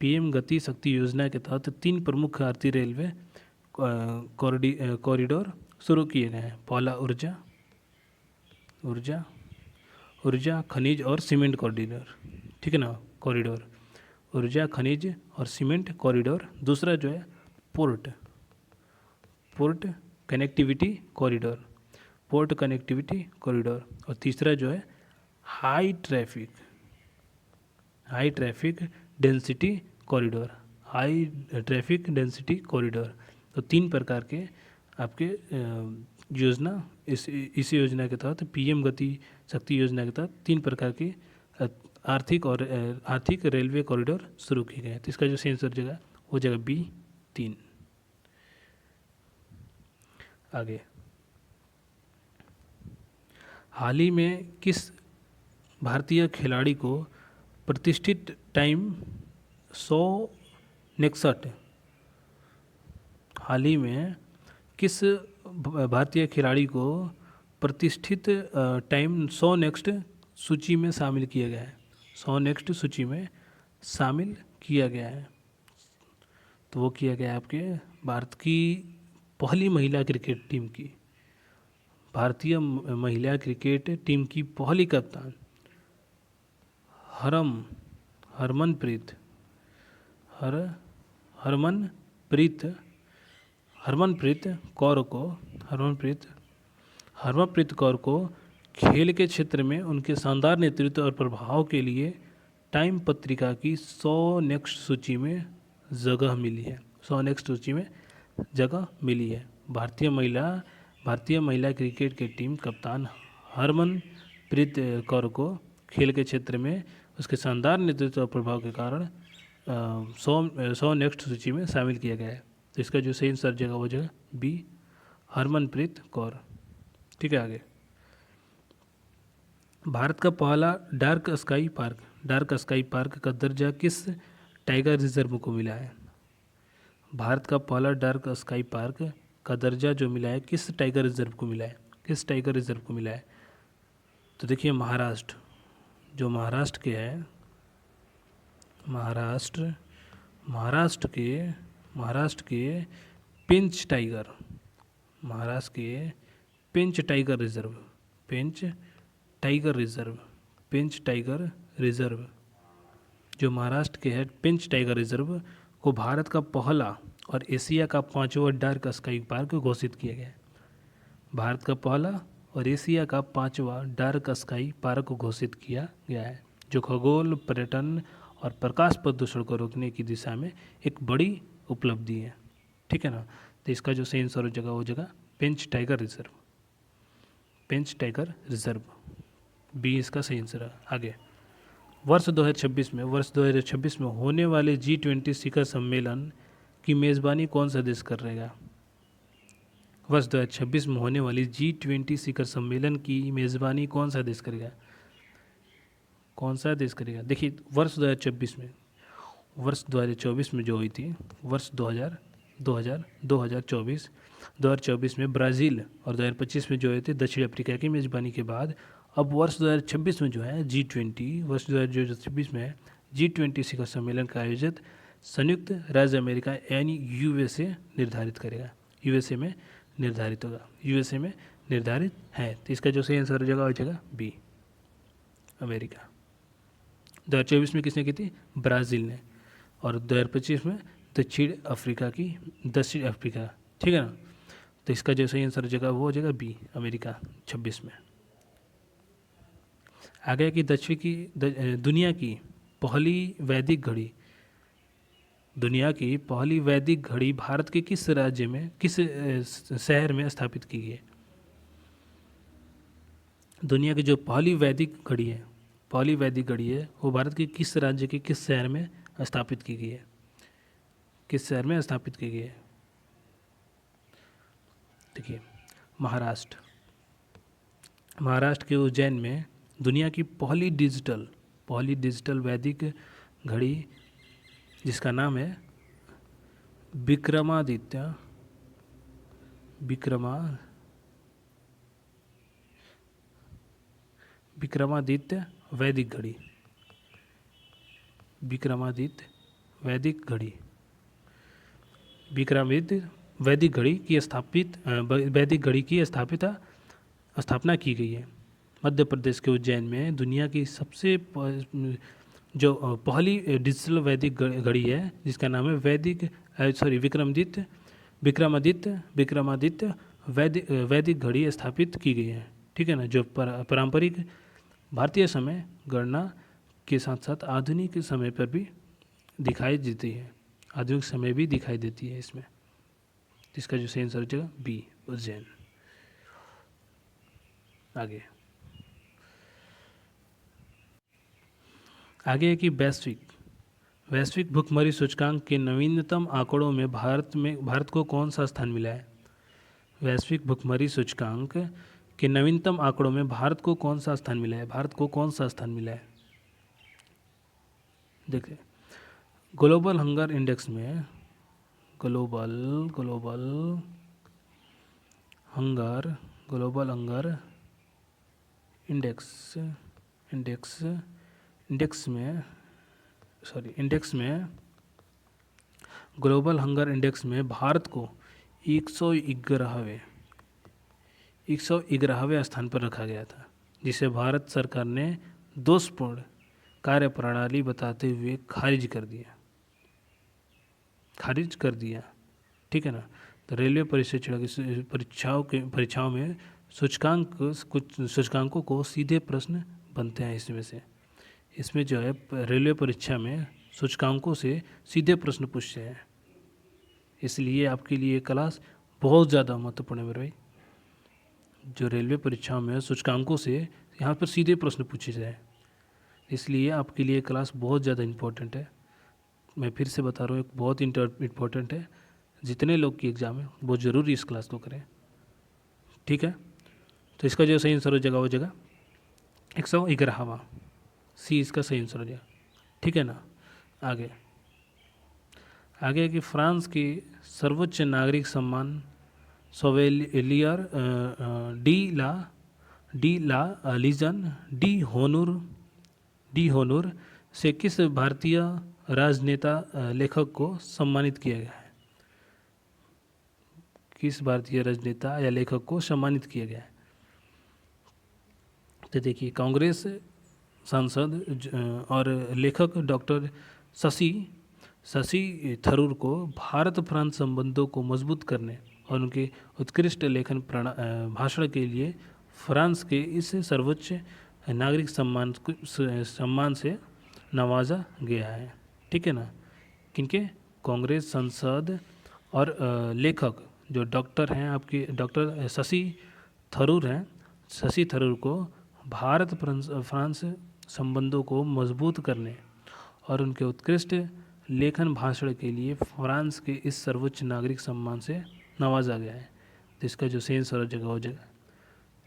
पीएम गति शक्ति योजना के तहत 3 प्रमुख आर्थिक रेलवे कॉरिडोर शुरू किए गए हैं। पहला ऊर्जा खनिज और सीमेंट कॉरिडोर। ठीक है ना, कॉरिडोर ऊर्जा खनिज और सीमेंट कॉरिडोर। दूसरा जो है पोर्ट कनेक्टिविटी कॉरिडोर, और तीसरा जो है हाई ट्रैफिक डेंसिटी कॉरिडोर। तो 3 प्रकार के आपके योजना इस योजना के तहत, पीएम गति शक्ति योजना के तहत 3 प्रकार की आर्थिक रेलवे कॉरिडोर शुरू किए गए हैं। तो इसका जो सही आंसर जगह वो जगह बी 3। आगे, हाल ही में किस भारतीय खिलाड़ी को प्रतिष्ठित टाइम 100 नेक्स्ट हाल ही में किस भारतीय खिलाड़ी को प्रतिष्ठित टाइम 100 नेक्स्ट सूची में शामिल किया गया है? 100 नेक्स्ट सूची में शामिल किया गया है। तो वो किया गया आपके भारत की पहली महिला क्रिकेट टीम की, भारतीय महिला क्रिकेट टीम की पहली कप्तान हरमनप्रीत कौर को खेल के क्षेत्र में उनके शानदार नेतृत्व और प्रभाव के लिए टाइम पत्रिका की 100 नेक्स्ट सूची में जगह मिली है। 100 नेक्स्ट सूची में जगह मिली है। भारतीय महिला क्रिकेट की टीम कप्तान हरमनप्रीत कौर को खेल के क्षेत्र में उसके शानदार नेतृत्व और प्रभाव के कारण 100 नेक्स्ट सूची में शामिल किया गया है। तो इसका जो सही आंसर जगह वो जगह बी हरमनप्रीत कौर। ठीक है। आगे, भारत का पहला डार्क स्काई पार्क का दर्जा किस टाइगर रिजर्व को मिला है? भारत का पहला डार्क स्काई पार्क का दर्जा जो मिला है किस टाइगर रिजर्व को मिला है? तो देखिए, महाराष्ट्र के पेंच टाइगर रिजर्व पेंच टाइगर रिजर्व, जो महाराष्ट्र के है पेंच टाइगर रिजर्व को भारत का पहला और एशिया का 5वां डार्क स्काई पार्क घोषित किया गया है। भारत का पहला और एशिया का 5वां डार्क स्काई पार्क घोषित किया गया है, जो खगोल पर्यटन और प्रकाश प्रदूषण को रोकने की दिशा में एक बड़ी उपलब्धि है। ठीक है ना। तो इसका जो सही आंसर हो जाएगा वो जगह पेंच टाइगर रिजर्व, पेंच टाइगर रिजर्व, बी इसका सही आंसर है। आगे वर्ष 2026 में होने वाले G20 शिखर सम्मेलन की मेज़बानी कौन सा देश कर रहेगा? वर्ष 2026 में होने वाली G20 शिखर सम्मेलन की मेज़बानी कौन सा देश करेगा? कौन सा देश करेगा? देखिए वर्ष 2024 में जो हुई थी, वर्ष 2024 में ब्राज़ील और 2025 में जो हुए थे दक्षिण अफ्रीका की मेज़बानी के बाद अब वर्ष 2026 में जो है G20, वर्ष 2026 में G20 शिखर सम्मेलन का आयोजित संयुक्त राज्य अमेरिका यानी यूएसए निर्धारित करेगा। यूएसए में निर्धारित होगा, यूएसए में निर्धारित है। तो इसका जो सही आंसर हो जाएगा हो जाएगा बी, अमेरिका। 2024 में किसने की थी? ब्राज़ील ने, और 2025 में दक्षिण अफ्रीका। ठीक है ना। तो इसका जो सही आंसर हो जाएगा वो हो जाएगा बी, अमेरिका 26 में। आगे की दुनिया की पहली वैदिक घड़ी, दुनिया की पहली वैदिक घड़ी भारत के किस राज्य में, किस शहर में स्थापित की गई है? दुनिया की जो पहली वैदिक घड़ी है वो भारत के किस राज्य के किस शहर में स्थापित की गई है? किस शहर में स्थापित की गई है? देखिए महाराष्ट्र के उज्जैन में दुनिया की पहली डिजिटल वैदिक घड़ी जिसका नाम है विक्रमादित्य वैदिक घड़ी, विक्रमादित्य वैदिक घड़ी की स्थापना की गई है। मध्य प्रदेश के उज्जैन में दुनिया की सबसे जो पहली डिजिटल वैदिक घड़ी है जिसका नाम है विक्रमादित्य वैदिक घड़ी स्थापित की गई है। ठीक है ना। जो पारंपरिक भारतीय समय गणना के साथ साथ आधुनिक समय पर भी दिखाई देती है, आधुनिक समय भी दिखाई देती है इसमें। इसका जो सही आंसर हो जाएगा बी, उज्जैन। आगे है कि वैश्विक भुखमरी सूचकांक के नवीनतम आंकड़ों में भारत को कौन सा स्थान मिला है? वैश्विक भुखमरी सूचकांक के नवीनतम आंकड़ों में भारत को कौन सा स्थान मिला है? देखिए ग्लोबल हंगर इंडेक्स में global hunger global hunger index में भारत को 111वें स्थान पर रखा गया था, जिसे भारत सरकार ने दोषपूर्ण कार्यप्रणाली बताते हुए खारिज कर दिया। ठीक है ना। तो रेलवे परीक्षाओं में कुछ सूचकांकों को सीधे प्रश्न बनते हैं इसमें जो है रेलवे परीक्षा में सूचकांकों से सीधे प्रश्न पूछते हैं, इसलिए आपके लिए क्लास बहुत ज़्यादा महत्वपूर्ण है मेरे भाई। जो रेलवे परीक्षाओं में सूचकांकों से यहाँ पर सीधे प्रश्न पूछे जाए, इसलिए आपके लिए क्लास बहुत ज़्यादा इम्पोर्टेंट है। मैं फिर से बता रहा हूँ, एक बहुत इम्पोर्टेंट है। जितने लोग की एग्ज़ाम है वो ज़रूर इस क्लास को करें। ठीक है। तो इसका जो सही आंसर हो जाएगा वो जगह 111वां, सी इसका सही आंसर हो जाएगा। ठीक है ना। आगे कि फ्रांस की सर्वोच्च नागरिक सम्मान सोवेलियर डी ला लीजन डी होनूर से किस भारतीय राजनेता लेखक को सम्मानित किया गया है? किस भारतीय राजनेता या लेखक को सम्मानित किया गया है? तो देखिए कांग्रेस सांसद और लेखक डॉक्टर शशि थरूर को भारत फ्रांस संबंधों को मजबूत करने और उनके उत्कृष्ट लेखन भाषण के लिए फ्रांस के इस सर्वोच्च नागरिक सम्मान से नवाजा गया है। ठीक है ना। किनके? कांग्रेस सांसद और लेखक जो डॉक्टर हैं आपके डॉक्टर शशि थरूर हैं, शशि थरूर को भारत फ्रांस संबंधों को मजबूत करने और उनके उत्कृष्ट लेखन भाषण के लिए फ्रांस के इस सर्वोच्च नागरिक सम्मान से नवाजा गया है। तो इसका जो सही आंसर हो जाएगा हो जाएगा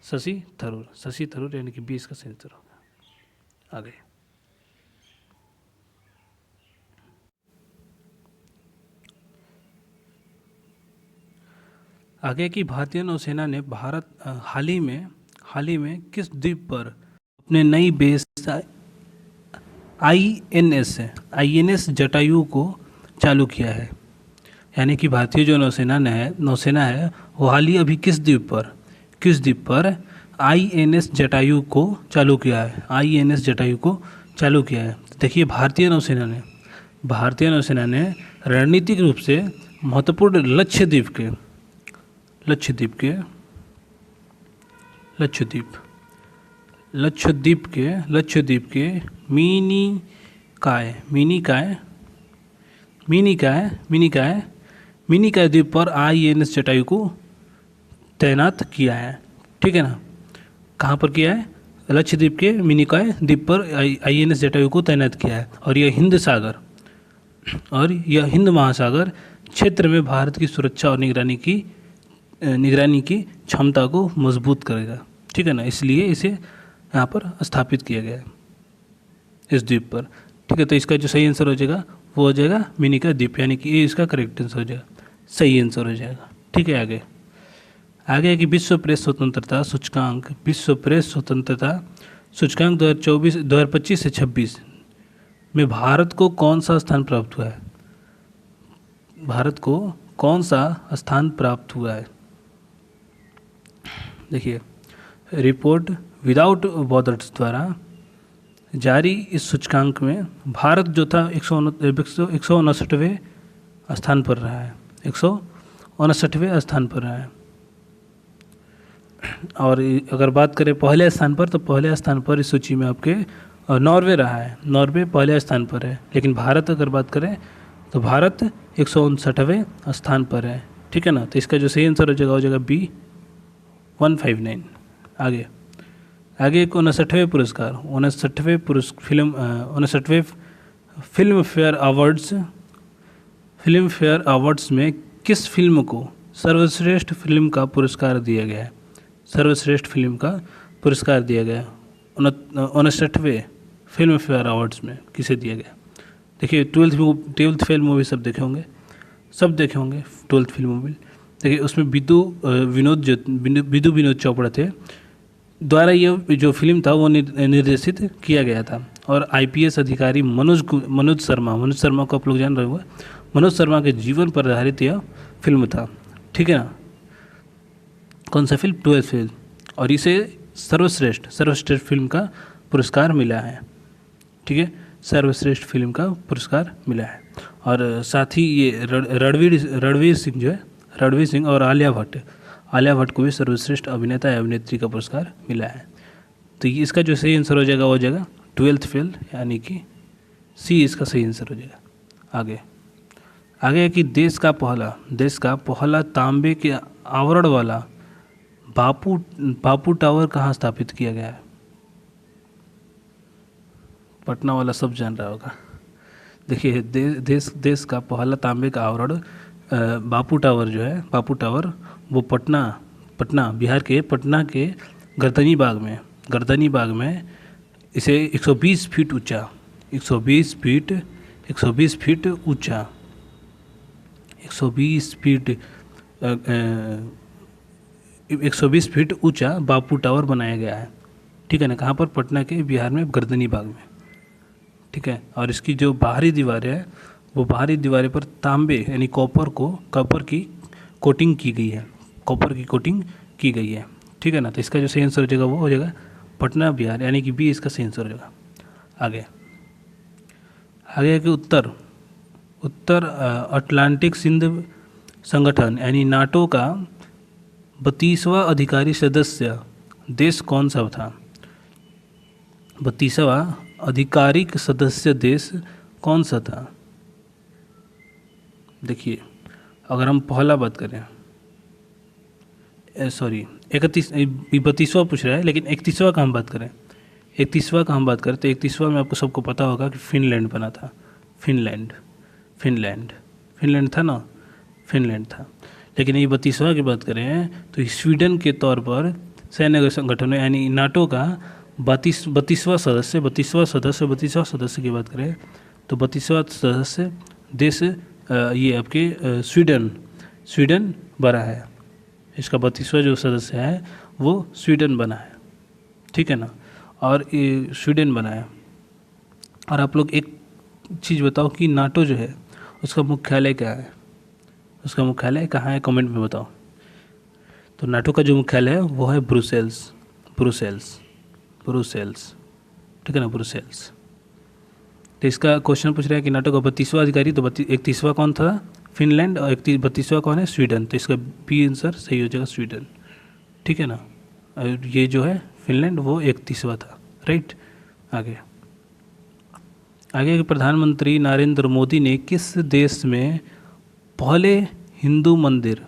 शशि थरूर यानी कि 20 का सही आंसर होगा। आगे आगे की भारतीय नौसेना ने हाल ही में किस द्वीप पर अपने नई बेस आईएनएस जटायु को चालू किया है। यानी कि भारतीय जो नौसेना है वो हाल ही अभी किस द्वीप पर आईएनएस जटायु को चालू किया है। देखिए भारतीय नौसेना ने रणनीतिक रूप से महत्वपूर्ण लक्षद्वीप के मिनीकाय द्वीप पर आईएनएस जटायु को तैनात किया है। ठीक है ना। कहाँ पर किया है? लक्षद्वीप के मिनीकाय द्वीप पर आईएनएस जटायु को तैनात किया है। और यह हिंद महासागर क्षेत्र में भारत की सुरक्षा और निगरानी की क्षमता को मजबूत करेगा। ठीक है ना। इसलिए इसे यहाँ पर स्थापित किया गया है इस द्वीप पर। ठीक है। तो इसका जो सही आंसर हो जाएगा वो हो जाएगा मिनीकाय द्वीप, यानी कि ये इसका करेक्ट आंसर हो जाएगा, सही आंसर हो जाएगा। ठीक है। आगे कि विश्व प्रेस स्वतंत्रता सूचकांक 2025 से 26 में भारत को कौन सा स्थान प्राप्त हुआ है? देखिए रिपोर्ट विदाउट बॉर्डर्स द्वारा जारी इस सूचकांक में भारत जो था 159वें स्थान पर रहा है। 159वें स्थान पर रहा है। और अगर बात करें पहले स्थान पर, तो पहले स्थान पर इस सूची में आपके नॉर्वे रहा है। नॉर्वे पहले स्थान पर है। लेकिन भारत अगर बात करें तो भारत 159वें स्थान पर है। ठीक है ना। तो इसका जो सही आंसर हो जाएगा B159। आगे एक 59वें पुरस्कार 59वें फिल्म फेयर अवार्ड्स में किस फिल्म को सर्वश्रेष्ठ फिल्म का पुरस्कार दिया गया है? 59वें फिल्म फेयर अवार्ड्स में किसे दिया गया? देखिए ट्वेल्थ फेल मूवी सब देखे होंगे 12th फिल्म मूवी। देखिए उसमें विदु विनोद चोपड़ा थे द्वारा ये जो फिल्म था वो निर्देशित किया गया था। और आईपीएस अधिकारी मनोज शर्मा को आप लोग जान रहे होंगे। मनोज शर्मा के जीवन पर आधारित यह फिल्म था। ठीक है ना। कौन सा फिल्म? 12th fail. और इसे सर्वश्रेष्ठ फिल्म का पुरस्कार मिला है। ठीक है। सर्वश्रेष्ठ फिल्म का पुरस्कार मिला है। और साथ ही ये रणवीर सिंह और आलिया भट्ट को भी सर्वश्रेष्ठ अभिनेता या अभिनेत्री का पुरस्कार मिला है। तो ये इसका जो सही आंसर हो जाएगा 12th फेल, यानी कि सी इसका सही आंसर हो जाएगा। आगे कि देश का पहला तांबे के आवरण वाला बापू टावर कहाँ स्थापित किया गया है? पटना वाला सब जान रहा होगा। देखिए देश का पहला तांबे का आवरण बापू टावर वो पटना बिहार के पटना के गर्दनी बाग में इसे 120 फीट ऊंचा 120 फीट ऊंचा बापू टावर बनाया गया है। ठीक है ना। कहाँ पर? पटना के बिहार में गर्दनी बाग में। ठीक है। और इसकी जो बाहरी दीवार है वो बाहरी दीवारें पर तांबे यानी कॉपर की कोटिंग की गई है। ठीक है ना। तो इसका जो सही आंसर हो जाएगा वो हो जाएगा पटना बिहार, यानी कि बी इसका सही आंसर हो जाएगा। आगे आगे कि उत्तर अटलांटिक सिंध संगठन यानी नाटो का 32वां अधिकारी सदस्य देश कौन सा था? 32वां आधिकारिक सदस्य देश कौन सा था? देखिए, अगर हम पहला बात करें, सॉरी 32वां पूछ रहा है, लेकिन 31वां का हम बात करें, 31वां का हम बात करें तो 31वां में आपको सबको पता होगा कि फिनलैंड बना था। फिनलैंड था ना, फिनलैंड था। लेकिन ये 32वां की बात करें तो स्वीडन के तौर पर सैन्य संगठन यानी नाटो का 32वां सदस्य की बात करें तो 32वां सदस्य देश ये आपके स्वीडन बना है। इसका 32वां जो सदस्य है वो स्वीडन बना है, ठीक है ना, और ये स्वीडन बना है। और आप लोग एक चीज़ बताओ कि नाटो जो है उसका मुख्यालय क्या है? उसका मुख्यालय कहाँ है, कमेंट में बताओ। तो नाटो का जो मुख्यालय है वो है ब्रुसेल्स, ठीक है ना, ब्रुसेल्स। तो इसका क्वेश्चन पूछ रहा है कि नाटो का 32वां अधिकारी, तो 31वां कौन था? फिनलैंड, और 32वां कौन है? स्वीडन। तो इसका बी आंसर सही हो जाएगा, स्वीडन, ठीक है ना। और ये जो है फिनलैंड वो 31वां था, राइट। आगे प्रधानमंत्री नरेंद्र मोदी ने किस देश में पहले हिंदू मंदिर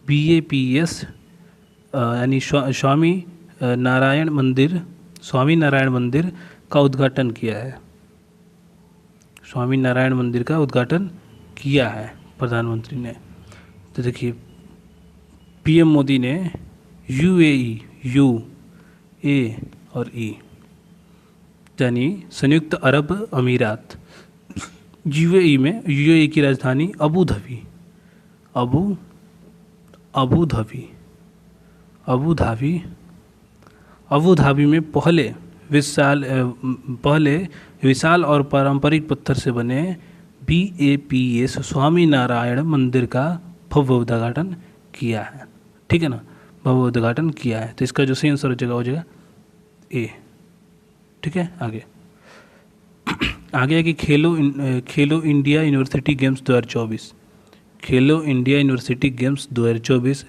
BAPS यानी स्वामी नारायण मंदिर का उद्घाटन किया है? स्वामी नारायण मंदिर का उद्घाटन किया है प्रधानमंत्री ने। तो देखिए, PM मोदी ने UAE, और E यानी संयुक्त अरब अमीरात, UAE की राजधानी अबू धाबी में पहले विशाल और पारंपरिक पत्थर से बने BAPS स्वामी नारायण मंदिर का भव्य उद्घाटन किया है, ठीक है ना, भव्य उद्घाटन किया है। तो इसका जो सही आंसर हो जाएगा A, ठीक है। आगे है कि खेलो इंडिया यूनिवर्सिटी गेम्स 2024, खेलो इंडिया यूनिवर्सिटी गेम्स 2024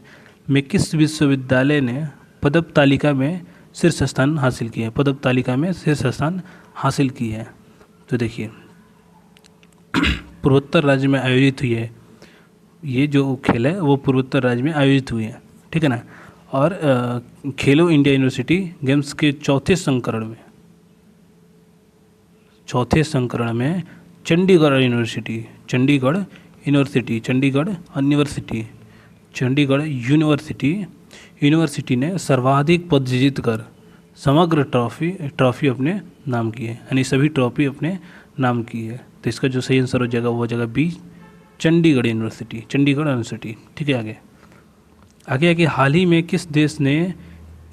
में किस विश्वविद्यालय ने पदक तालिका में शीर्ष स्थान हासिल की है? तो देखिए, पूर्वोत्तर राज्य में आयोजित हुई है, ये जो खेल है वो पूर्वोत्तर राज्य में आयोजित हुई है, ठीक है ना। और खेलो इंडिया यूनिवर्सिटी गेम्स के चौथे संस्करण में चंडीगढ़ यूनिवर्सिटी ने सर्वाधिक पद जीतकर समग्र ट्रॉफी अपने नाम की है, यानी सभी ट्रॉफी अपने नाम की है। तो इसका जो सही आंसर हो जाएगा वो हो जाएगा B, चंडीगढ़ यूनिवर्सिटी, ठीक है। आगे है कि हाल ही में किस देश ने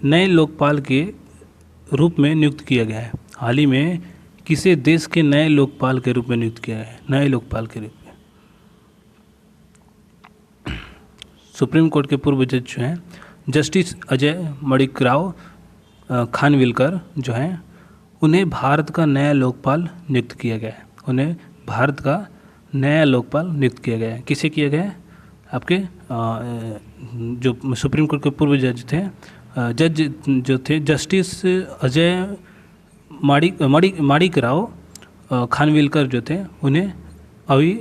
नए लोकपाल के रूप में नियुक्त किया गया है? हाल ही में किसे देश के नए लोकपाल के रूप में नियुक्त किया है? नए लोकपाल के रूप में सुप्रीम कोर्ट के पूर्व जज जो हैं जस्टिस अजय मणिकराव खानविलकर जो हैं, उन्हें भारत का नया लोकपाल नियुक्त किया गया है। किसे किया गया है? आपके जो सुप्रीम कोर्ट के पूर्व जज थे जस्टिस अजय मणिकराव खानविलकर जो थे, उन्हें अभी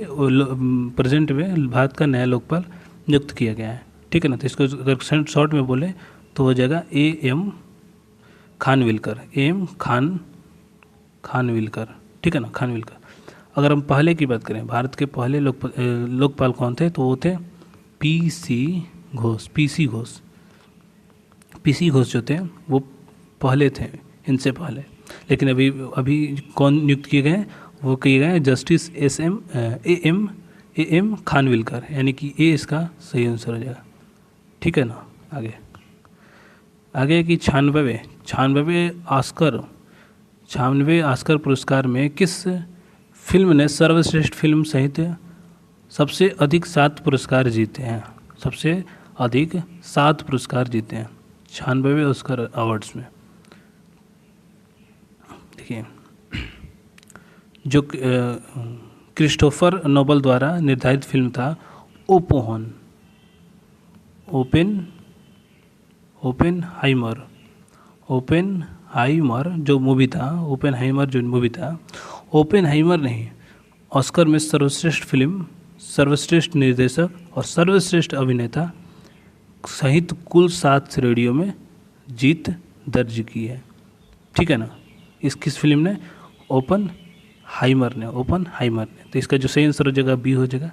प्रेजेंट में भारत का नया लोकपाल नियुक्त किया गया है, ठीक है ना। तो इसको अगर शॉर्ट में बोले तो हो जाएगा AM खानविलकर, खानविलकर, ठीक है ना, खानविलकर। अगर हम पहले की बात करें, भारत के पहले लोकपाल कौन थे? तो वो थे PC घोष जो थे वो पहले थे, इनसे पहले। लेकिन अभी कौन नियुक्त किए गए? वो किए गए जस्टिस AM खानविलकर, यानी कि A इसका सही आंसर हो जाएगा, ठीक है ना। आगे कि 96वें ऑस्कर पुरस्कार में किस फिल्म ने सर्वश्रेष्ठ फिल्म सहित सबसे अधिक 7 पुरस्कार जीते हैं? 96वें ऑस्कर अवार्ड्स में। देखिए, जो क्रिस्टोफर नोबल द्वारा निर्धारित फिल्म था ओपोहन ओपेनहाइमर ओपेनहाइमर जो मूवी था, ओपेनहाइमर जो मूवी था, ओपेनहाइमर नहीं, ऑस्कर में सर्वश्रेष्ठ फिल्म, सर्वश्रेष्ठ निर्देशक और सर्वश्रेष्ठ अभिनेता सहित कुल 7 श्रेणियों में जीत दर्ज की है। ठीक है ना। इस किस फिल्म ने? ओपेनहाइमर ने। तो इसका जो सही आंसर हो जाएगा बी हो जाएगा,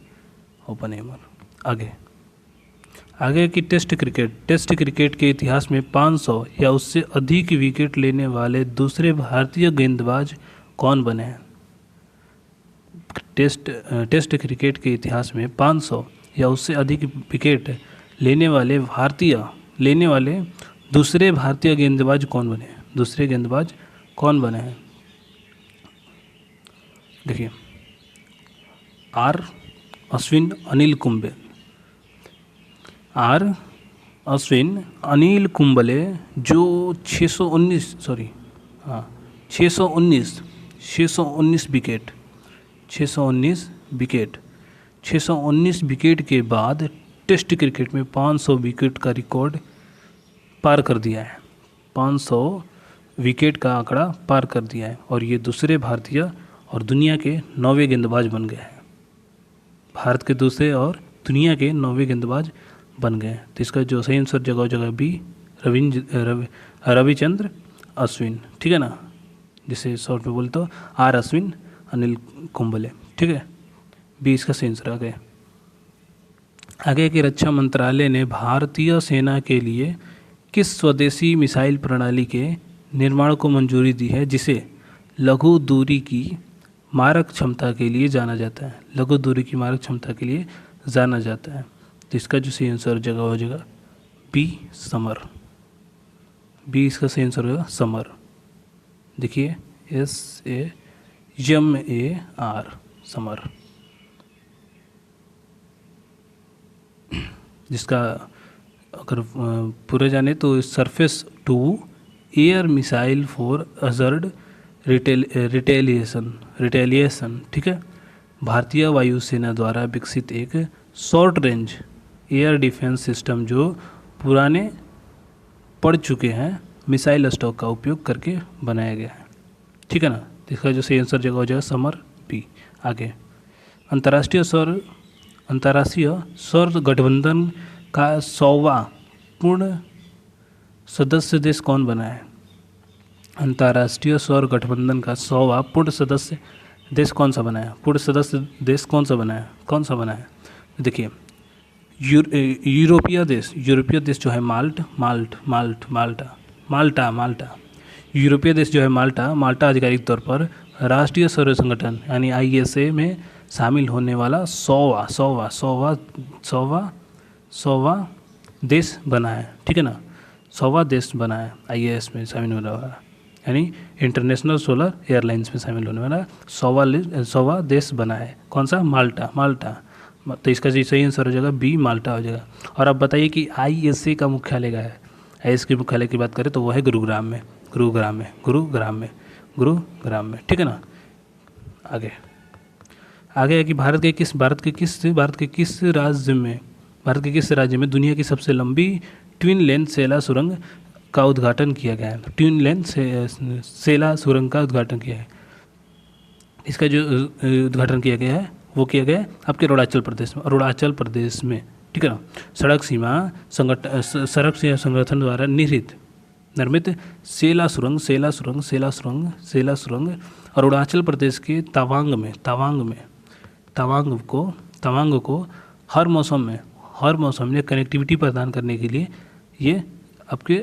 ओपेनहाइमर। आगे की टेस्ट क्रिकेट के इतिहास में 500 या उससे अधिक विकेट लेने वाले दूसरे भारतीय गेंदबाज कौन बने हैं? टेस्ट क्रिकेट के इतिहास में 500 या उससे अधिक विकेट लेने वाले दूसरे भारतीय गेंदबाज कौन बने हैं? दूसरे गेंदबाज कौन बने हैं? देखिए, आर अश्विन, अनिल कुंबले जो 619 विकेट के बाद टेस्ट क्रिकेट में 500 विकेट का रिकॉर्ड पार कर दिया है। 500 विकेट का आंकड़ा पार कर दिया है और ये दूसरे भारतीय और दुनिया के 9वें गेंदबाज बन गए हैं। भारत के दूसरे और दुनिया के 9वें गेंदबाज बन गए। तो इसका जो सही आंसर जगह बी, रविचंद्र अश्विन। ठीक है ना, जिसे शॉर्ट में बोले तो आर अश्विन, अनिल कुंबले। ठीक है, बी इसका सही आंसर आ गया। आगे की रक्षा मंत्रालय ने भारतीय सेना के लिए किस स्वदेशी मिसाइल प्रणाली के निर्माण को मंजूरी दी है जिसे लघु दूरी की मारक क्षमता के लिए जाना जाता है? लघु दूरी की मारक क्षमता के लिए जाना जाता है। तो इसका जो सही आंसर जगह हो जाएगा बी, समर। बी इसका सही आंसर होगा समर। देखिए, SAMAR, समर, जिसका अगर पूरा जाने तो surface to air missile for assured retaliation. ठीक है, भारतीय वायुसेना द्वारा विकसित एक short range air defence system जो पुराने पड़ चुके हैं मिसाइल स्टॉक का उपयोग करके बनाया गया है। ठीक है ना, तो इसका जो सही आंसर जगह हो जाएगा समर, बी। आगे, अंतर्राष्ट्रीय सौर गठबंधन का 100वां पूर्ण सदस्य देश कौन बना है? अंतर्राष्ट्रीय सौर गठबंधन का 100वां पूर्ण सदस्य देश कौन सा बना है? पूर्ण सदस्य देश कौन सा बना है? देखिए, यूरोपीय देश जो है माल्टा। यूरोपीय देश जो है माल्टा आधिकारिक तौर पर राष्ट्रीय सौर संगठन यानी ISA में शामिल होने वाला 100वां देश बना है। ठीक है ना, 100वां देश बना है IAS में शामिल होने वाला, यानी इंटरनेशनल सोलर एयरलाइंस में शामिल होने वाला 100वां देश बना है। कौन सा? माल्टा। तो इसका सही आंसर हो जाएगा बी, माल्टा हो जाएगा। और अब बताइए कि ISA का मुख्यालय क्या है? ISA के मुख्यालय की बात करें तो वो है गुरुग्राम में। ठीक है ना। आगे है कि भारत के किस राज्य में दुनिया की सबसे लंबी ट्विन लेन सेला सुरंग का उद्घाटन किया गया है? ट्विन लेन सेला सुरंग का उद्घाटन किया है। इसका जो उद्घाटन किया गया है वो किया गया है आपके अरुणाचल प्रदेश में। ठीक है ना। सड़क सीमा संगठन द्वारा निर्मित सेला सुरंग अरुणाचल प्रदेश के तवांग को हर मौसम में कनेक्टिविटी प्रदान करने के लिए ये आपके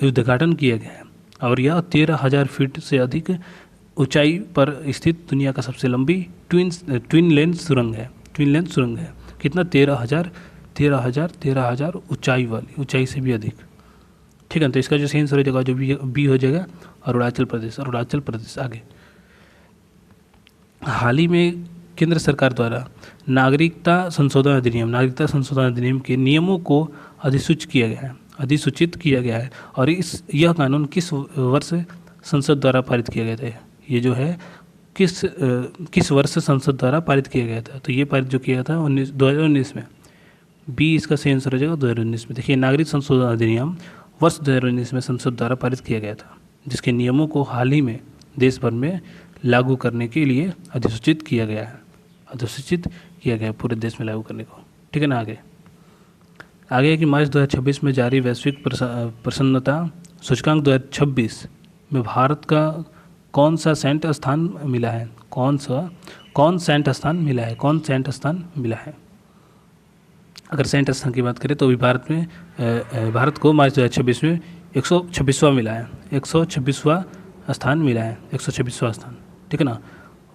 उद्घाटन किया गया है। और यह 13,000 फीट से अधिक ऊंचाई पर स्थित दुनिया का सबसे लंबी ट्विन लेन सुरंग है। कितना? 13,000 ऊंचाई से भी अधिक। ठीक है, तो इसका जो सही आंसर हो जाएगा जो बी हो जाएगा अरुणाचल प्रदेश। आगे, हाल ही में केंद्र सरकार द्वारा नागरिकता संशोधन अधिनियम के नियमों को अधिसूचित किया गया है और यह कानून किस वर्ष संसद द्वारा पारित किया गया था? ये जो है किस वर्ष संसद द्वारा पारित किया गया था? तो ये पारित जो किया था 2019 में। बी इसका सही आंसर हो जाएगा 2019 में। देखिए, नागरिक संशोधन अधिनियम वर्ष 2019 में संसद द्वारा पारित किया गया था, जिसके नियमों को हाल ही में देश भर में लागू करने के लिए अधिसूचित किया गया है। अधिसूचित किया गया पूरे देश में लागू करने को। ठीक है ना। आगे है कि मार्च 2026 में जारी वैश्विक प्रसन्नता सूचकांक 2026 में भारत का कौन सा सेंट स्थान मिला है? कौन सेंट स्थान मिला है? कौन सेंट स्थान मिला है? अगर सेंट स्थान की बात करें तो अभी भारत को मार्च 2026 में 126वां मिला है। 126वां स्थान मिला है। 126वां स्थान। ठीक है ना।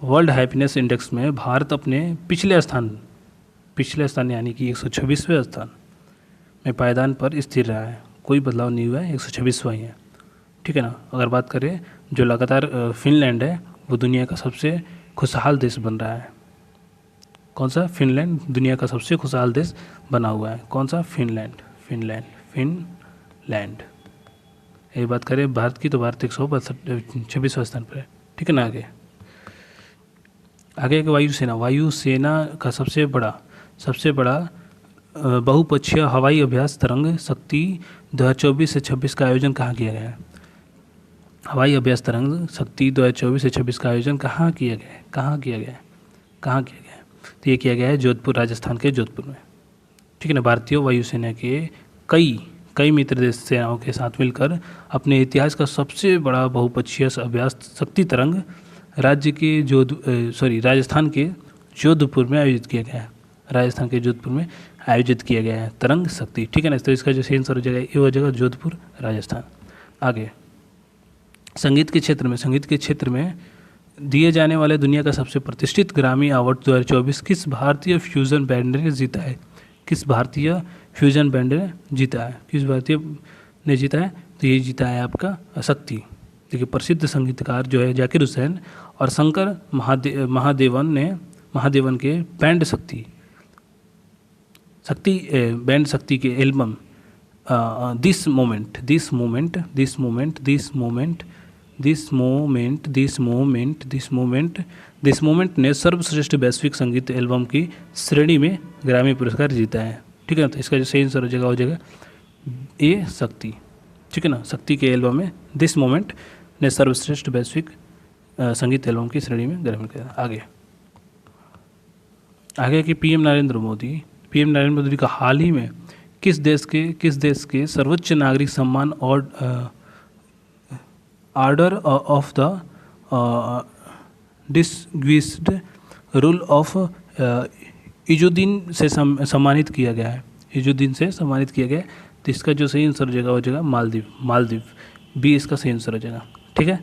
वर्ल्ड हैप्पीनेस इंडेक्स में भारत अपने पिछले स्थान यानी कि 126वें स्थान में पायदान पर स्थिर रहा है। कोई बदलाव नहीं हुआ है, 126वां ही है। ठीक है ना। अगर बात करें जो लगातार फिनलैंड है वो दुनिया का सबसे खुशहाल देश बन रहा है। कौन सा? फिनलैंड दुनिया का सबसे खुशहाल देश बना हुआ है। कौन सा? फिनलैंड। ये बात करें भारत की तो भारत 126वां स्थान पर है। ठीक है ना। आगे कि वायुसेना का सबसे बड़ा बहुपक्षीय हवाई अभ्यास तरंग शक्ति 2024 से 26 का आयोजन कहाँ किया गया है? हवाई अभ्यास तरंग शक्ति 2024 से 26 का आयोजन कहाँ किया गया है? तो ये किया गया है जोधपुर, राजस्थान के जोधपुर में। ठीक है ना। भारतीय वायुसेना के कई मित्र देश सेनाओं के साथ मिलकर अपने इतिहास का सबसे बड़ा बहुपक्षीय अभ्यास शक्ति तरंग राजस्थान के जोधपुर में आयोजित किया गया है। राजस्थान के जोधपुर में आयोजित किया गया है तरंग शक्ति। ठीक है ना। तो इसका जो सही आंसर हो जाएगा ये हो जाएगा जोधपुर, राजस्थान। आगे संगीत के क्षेत्र में दिए जाने वाले दुनिया का सबसे प्रतिष्ठित ग्रामी अवार्ड 2024 किस भारतीय फ्यूजन बैंड ने जीता है? तो ये जीता है आपका शक्ति। देखिए, प्रसिद्ध संगीतकार जो है जाकिर हुसैन और शंकर महादेवन के बैंड शक्ति के एल्बम दिस मोमेंट ने सर्वश्रेष्ठ वैश्विक संगीत एल्बम की श्रेणी में ग्रामी पुरस्कार जीता है। ठीक है ना। तो इसका जो सही आंसर हो जाएगा ये शक्ति। ठीक है ना। शक्ति के एल्बम में दिस मोमेंट ने सर्वश्रेष्ठ वैश्विक संगीत एल्बम की श्रेणी में ग्रामी पुरस्कार। आगे कि पीएम नरेंद्र मोदी का हाल ही में किस देश के सर्वोच्च नागरिक सम्मान और order of the distinguished rule of Izzuddin से सम्मानित किया गया है? तो इसका जो सही आंसर हो जाएगा मालदीव। बी इसका सही आंसर हो जाएगा। ठीक है।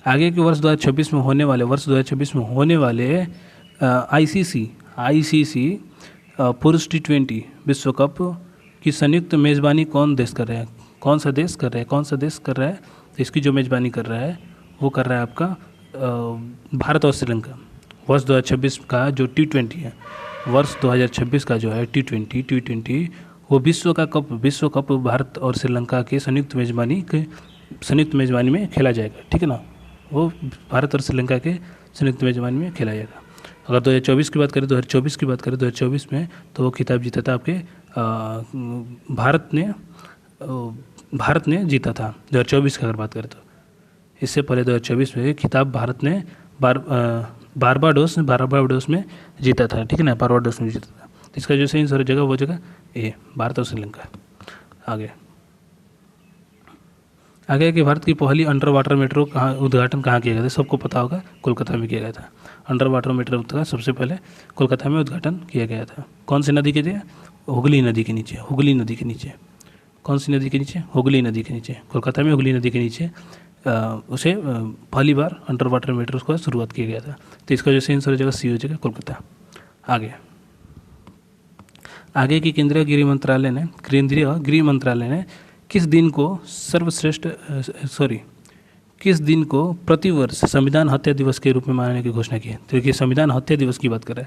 आगे के वर्ष 2026 में होने वाले आईसीसी पुरुष T20 विश्व कप की संयुक्त मेज़बानी कौन सा देश कर रहा है? तो इसकी जो मेज़बानी कर रहा है वो कर रहा है आपका भारत और श्रीलंका। वर्ष 2026 का जो T20 है, वर्ष 2026 का जो है T20 वो विश्व कप भारत और श्रीलंका के संयुक्त मेज़बानी में खेला जाएगा। ठीक है ना। वो भारत और श्रीलंका के संयुक्त मेज़बानी में खेला जाएगा। अगर 2024 की बात करें 2024 में तो वो खिताब जीता था आपके भारत ने जीता था 2024 की अगर बात करें तो। इससे पहले 2024 में खिताब भारत ने बारबाडोस में जीता था। ठीक है ना। बारबाडोस में जीता था। तो इसका जो सही जगह वो जगह ए, भारत और श्रीलंका। आगे कि भारत की पहली अंडर वाटर मेट्रो उद्घाटन कहाँ किया गया था? सबको पता होगा, कोलकाता में किया गया था। अंडर वाटर मेट्रो का सबसे पहले कोलकाता में उद्घाटन किया गया था। कौन सी नदी के नीचे? हुगली नदी के नीचे। कौन सी नदी के नीचे? हुगली नदी के नीचे। कोलकाता में हुगली नदी के नीचे उसे पहली बार अंडर वाटर मेट्रो का शुरुआत किया गया था। तो इसका जो सही आंसर हो जाएगा सी हो जाएगा कोलकाता। आगे की केंद्रीय गृह मंत्रालय ने किस दिन को प्रतिवर्ष संविधान हत्या दिवस के रूप में मनाने की घोषणा की है? तो देखिए, संविधान हत्या दिवस की बात कर रहा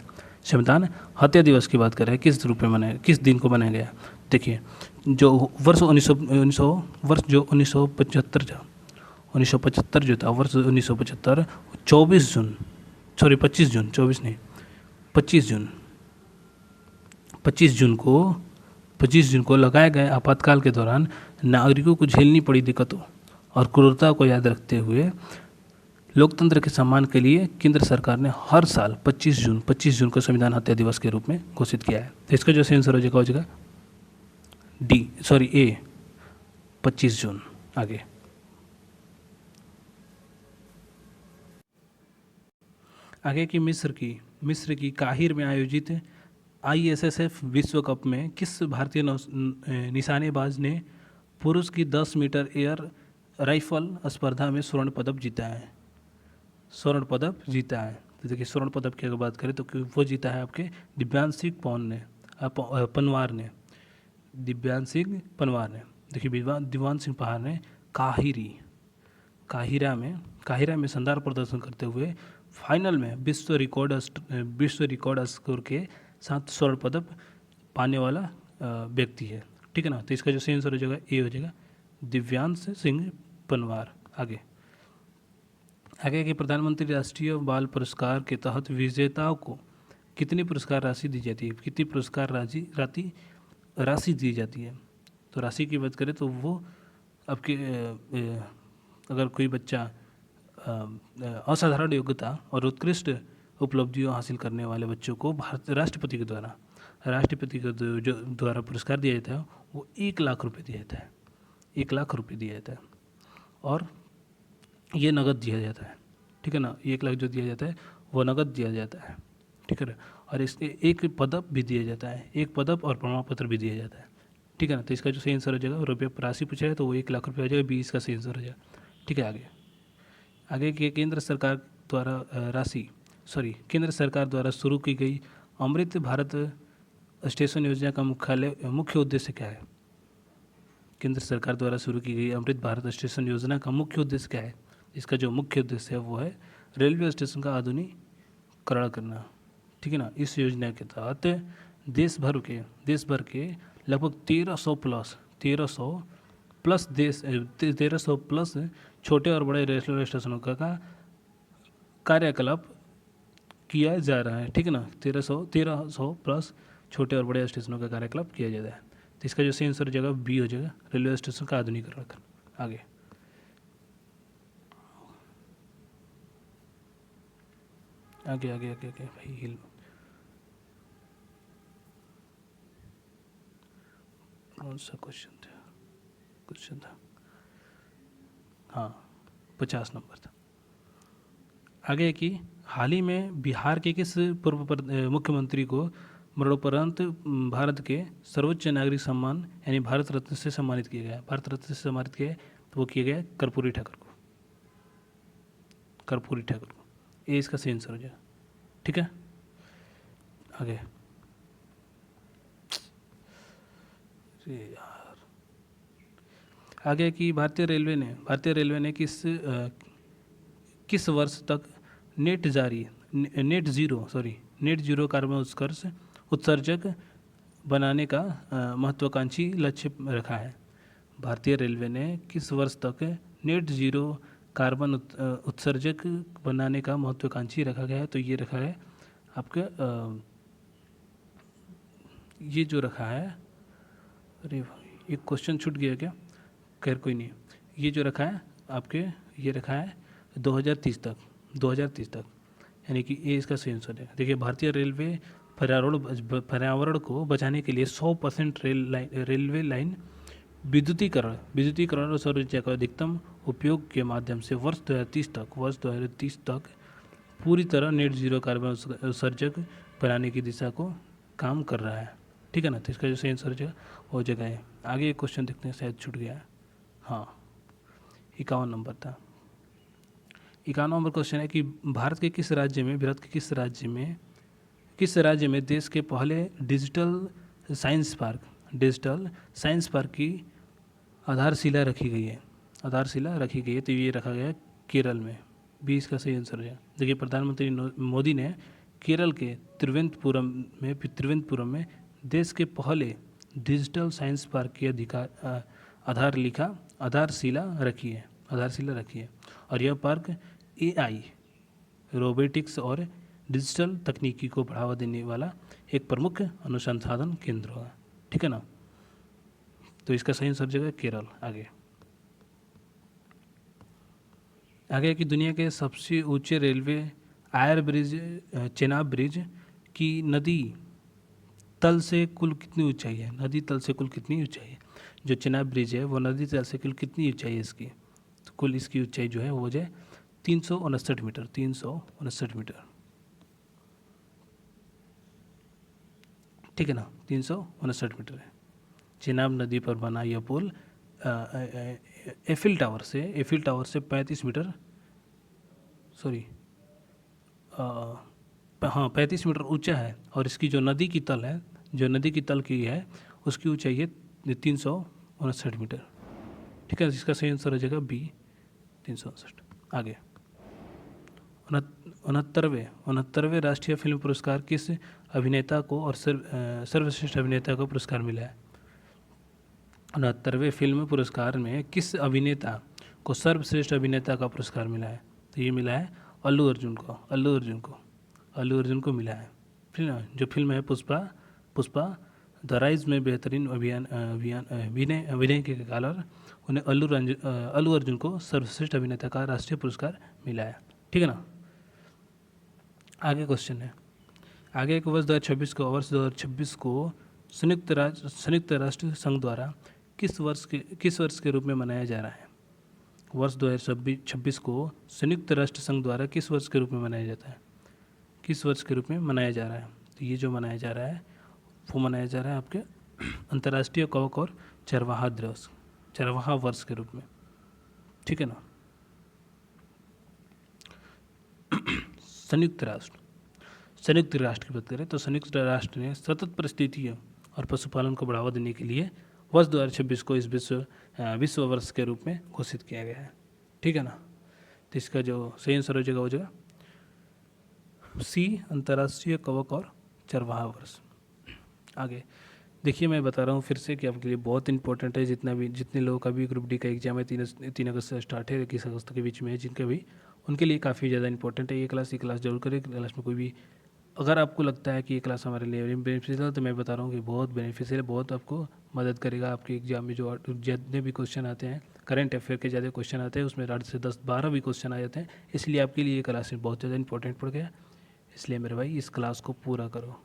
है। किस रूप में मनाया, किस दिन को मनाया गया? देखिए, जो वर्ष 1975 1975 जो था, वर्ष 1975, 24 जून, सॉरी 25 जून, 24 नहीं, 25 जून, 25 जून को लगाए गए आपातकाल के दौरान नागरिकों को झेलनी पड़ी दिक्कतों और क्रूरता को याद रखते हुए लोकतंत्र के सम्मान के लिए केंद्र सरकार ने हर साल 25 जून को संविधान हत्या दिवस के रूप में घोषित किया है। तो इसका जो सही आंसर हो जाएगा ए, 25 जून। आगे की मिस्र की काहिर में आयोजित ISSF विश्व कप में किस भारतीय निशानेबाज ने पुरुष की 10 मीटर एयर राइफल स्पर्धा में स्वर्ण पदक जीता है? तो देखिए, स्वर्ण पदक की अगर बात करें तो वो जीता है आपके दिव्यांश सिंह पनवार ने। देखिए, दिव्यांश सिंह पनवार ने काहिरा में शानदार प्रदर्शन करते हुए फाइनल में विश्व रिकॉर्ड स्कोर के साथ स्वर्ण पदक पाने वाला व्यक्ति है। ठीक है ना। तो इसका जो सही आंसर हो जाएगा ए हो जाएगा, दिव्यांश सिंह पनवार। आगे के प्रधानमंत्री राष्ट्रीय बाल पुरस्कार के तहत विजेताओं को कितनी पुरस्कार राशि दी जाती है? कितनी पुरस्कार राशि दी जाती है? तो राशि की बात करें तो वो आपके अगर कोई बच्चा असाधारण योग्यता और उत्कृष्ट उपलब्धियों हासिल करने वाले बच्चों को राष्ट्रपति के द्वारा पुरस्कार दिया जाता है, वो 1 लाख रुपये दिया जाता है। 1 लाख रुपये दिया जाता है और ये नगद दिया जाता है। ठीक है ना। 1 लाख जो दिया जाता है वो नगद दिया जाता है। ठीक है ना। और इसके एक पदक भी दिया जाता है, एक पदक और प्रमाण पत्र भी दिया जाता है। ठीक है ना। तो इसका जो सही आंसर हो जाएगा, रुपये राशि पूछा है तो वो 1 लाख रुपये हो जाएगा, 20 का सही आंसर हो जाएगा। ठीक है। आगे के केंद्र सरकार द्वारा शुरू की गई अमृत भारत स्टेशन योजना का मुख्य उद्देश्य क्या है? केंद्र सरकार द्वारा शुरू की गई अमृत भारत स्टेशन योजना का मुख्य उद्देश्य क्या है? इसका जो मुख्य उद्देश्य है वो है रेलवे स्टेशन का आधुनिकीकरण करना। ठीक है ना। इस योजना के तहत देश भर के लगभग 1300 प्लस छोटे और बड़े रेलवे स्टेशनों का कार्यकलाप किया जा रहा है। ठीक है ना। 1300 प्लस छोटे और बड़े स्टेशनों का कार्यकलाप किया जा रहा है। तो इसका जो सही आंसर हो जाएगा बी हो जाएगा, रेलवे स्टेशन का आधुनिकीकरण करना। आगे भाई कौन सा क्वेश्चन था? हाँ, 50 नंबर था। आगे कि हाल ही में बिहार के किस पूर्व मुख्यमंत्री को मरणोपरांत भारत के सर्वोच्च नागरिक सम्मान यानी भारत रत्न से सम्मानित किया गया? तो वो किया गया कर्पूरी ठाकुर को। ये इसका सही आंसर हो जाएगा। ठीक है। आगे कि भारतीय रेलवे ने किस वर्ष तक नेट जीरो कार्बन उत्सर्जक बनाने का महत्वाकांक्षी लक्ष्य रखा है? भारतीय रेलवे ने किस वर्ष तक नेट जीरो कार्बन उत्सर्जक बनाने का महत्वाकांक्षी रखा गया है? तो ये रखा है आपका ये जो रखा है, अरे भाई एक क्वेश्चन छूट गया क्या? खैर कोई नहीं। ये जो रखा है आपके, ये रखा है 2030 तक, यानी कि ये इसका सही आंसर है। देखिए, भारतीय रेलवे पर्यावरण को बचाने के लिए 100% रेलवे लाइन विद्युतीकरण और सौर ऊर्जा का अधिकतम उपयोग के माध्यम से वर्ष 2030 तक पूरी तरह नेट जीरो कार्बन उत्सर्जक बनाने की दिशा को काम कर रहा है। ठीक है ना। तो इसका जो सही आंसर हो जाएगा है। आगे एक क्वेश्चन देखते हैं, शायद छूट गया है। हाँ, 51 नंबर था। 51 नंबर क्वेश्चन है कि भारत के किस राज्य में देश के पहले डिजिटल साइंस पार्क की आधारशिला रखी गई है? तो ये रखा गया है केरल में। 20 का सही आंसर है। देखिए, प्रधानमंत्री मोदी ने केरल के त्रिवेंद्रपुरम में देश के पहले डिजिटल साइंस पार्क की आधारशिला रखी है। आधारशिला रखी है। और यह पार्क AI, रोबोटिक्स और डिजिटल तकनीकी को बढ़ावा देने वाला एक प्रमुख अनुसंधान केंद्र होगा। ठीक है ना। तो इसका सही आंसर जगह केरल। आगे कि दुनिया के सबसे ऊंचे रेलवे आयर ब्रिज चेनाब ब्रिज की नदी तल से कुल कितनी ऊंचाई है? नदी तल से कुल कितनी ऊंचाई है? जो चेनाब ब्रिज है वो नदी तल से कुल कितनी ऊंचाई है इसकी? तो कुल इसकी ऊंचाई जो है वो हो जाए 359 मीटर। 359 मीटर। ठीक है ना। 359 मीटर है। चेनाब नदी पर बना यह पुल एफिल टावर से 35 मीटर, सॉरी हाँ 35 मीटर ऊंचा है। और इसकी जो नदी की तल है, जो नदी की तल की है उसकी ऊंचाई है 359 मीटर। ठीक है। इसका सही आंसर हो जाएगा बी 359। आगे 69वें राष्ट्रीय फिल्म पुरस्कार किस अभिनेता को और सर्वश्रेष्ठ अभिनेता को पुरस्कार मिला है? 69वें फिल्म पुरस्कार में किस अभिनेता को सर्वश्रेष्ठ अभिनेता का पुरस्कार मिला है? तो ये मिला है अल्लू अर्जुन को मिला है। फिल्म जो फिल्म है पुष्पा द राइज में बेहतरीन अभिनय के कारण उन्हें अल्लू अर्जुन को सर्वश्रेष्ठ अभिनेता का राष्ट्रीय पुरस्कार मिला है। ठीक है ना। आगे क्वेश्चन है। आगे एक वर्ष 2026 को संयुक्त राष्ट्र संघ द्वारा किस वर्ष के रूप में मनाया जा रहा है? वर्ष 2026 को संयुक्त राष्ट्र संघ द्वारा किस वर्ष के रूप में मनाया जाता है? किस वर्ष के रूप में मनाया जा रहा है? तो ये जो मनाया जा रहा है वो मनाया जा रहा है आपके अंतर्राष्ट्रीय कवक और चरवाहा वर्ष के रूप में। ठीक है ना। संयुक्त राष्ट्र की बात करें तो संयुक्त राष्ट्र ने सतत परिस्थितियों और पशुपालन को बढ़ावा देने के लिए वर्ष 2026 को इस विश्व वर्ष के रूप में घोषित किया गया है। ठीक है ना। तो इसका जो सही आंसर हो जाएगा वो जगह सी अंतर्राष्ट्रीय कवक और चरवाहा वर्ष। आगे देखिए मैं बता रहा हूँ फिर से कि आपके लिए बहुत इंपॉर्टेंट है। जितने लोगों का भी ग्रुप डी का एग्जाम है 3 अगस्त से स्टार्ट है, 21 अगस्त के बीच में है जिनका भी, उनके लिए काफ़ी ज़्यादा इंपॉर्टेंट है। ये क्लास जरूर करें। क्लास में कोई भी अगर आपको लगता है कि ये क्लास हमारे लिए बेनिफिशियल है तो मैं बता रहा हूँ कि बहुत बेनिफिशियल है, बहुत आपको मदद करेगा। आपके एग्जाम में जो जितने भी क्वेश्चन आते हैं, करंट अफेयर के ज़्यादा क्वेश्चन आते हैं, उसमें 8 से 10-12 भी क्वेश्चन आ जाते हैं। इसलिए आपके लिए ये क्लास बहुत ज़्यादा इंपॉर्टेंट पड़ गया। इसलिए मेरे भाई इस क्लास को पूरा करो,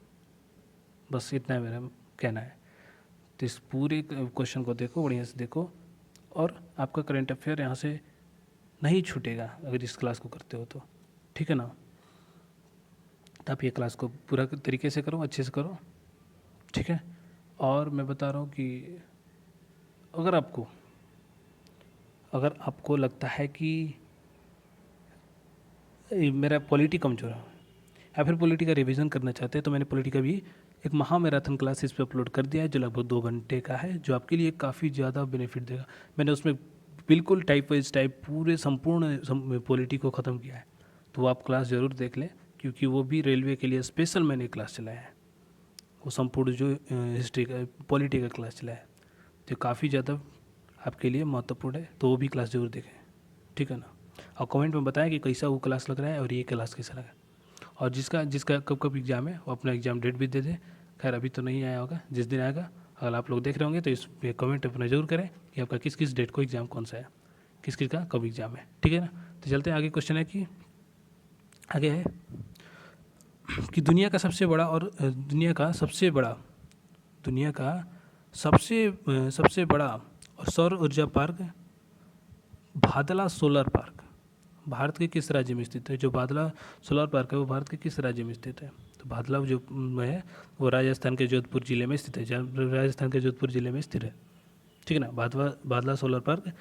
बस इतना है मेरा कहना है। तो इस पूरे क्वेश्चन को देखो, बढ़िया से देखो, और आपका करंट अफेयर यहाँ से नहीं छूटेगा अगर इस क्लास को करते हो तो। ठीक है ना। तो आप ये क्लास को पूरा तरीके से करो, अच्छे से करो। ठीक है। और मैं बता रहा हूँ कि अगर आपको लगता है कि मेरा पॉलिटी कमजोर है या फिर पॉलिटी का रिवीजन करना चाहते हैं तो मैंने पॉलिटी का भी एक महामैराथन क्लास इस पर अपलोड कर दिया है जो लगभग 2 घंटे का है, जो आपके लिए काफ़ी ज़्यादा बेनिफिट देगा। मैंने उसमें बिल्कुल टाइप वाइज पूरे संपूर्ण पॉलिटी को ख़त्म किया है। तो आप क्लास ज़रूर देख लें क्योंकि वो भी रेलवे के लिए स्पेशल मैंने क्लास चलाया है। वो संपूर्ण जो हिस्ट्री का पॉलिटी का क्लास चलाया है तो काफ़ी ज़्यादा आपके लिए महत्वपूर्ण है। तो वो भी क्लास ज़रूर देखें। ठीक है ना। और कमेंट में बताएं कि कैसा वो क्लास लग रहा है और ये क्लास कैसा लगा। और जिसका कब एग्ज़ाम है वो अपना एग्ज़ाम डेट भी दे दे। खैर अभी तो नहीं आया होगा, जिस दिन आएगा अगर आप लोग देख रहे होंगे तो इस कमेंट अपना जरूर करें कि आपका किस डेट को एग्ज़ाम कौन सा है, किस का कब एग्ज़ाम है। ठीक है ना। तो चलते हैं आगे। क्वेश्चन है कि आगे है कि दुनिया का सबसे बड़ा और सौर ऊर्जा पार्क भादला सोलर पार्क भारत के किस राज्य में स्थित है? जो भादला सोलर पार्क है वो भारत के किस राज्य में स्थित है? तो भादला जो है वो राजस्थान के जोधपुर जिले में स्थित है। राजस्थान के जोधपुर जिले में स्थित है। ठीक है ना। भादला सोलर पार्क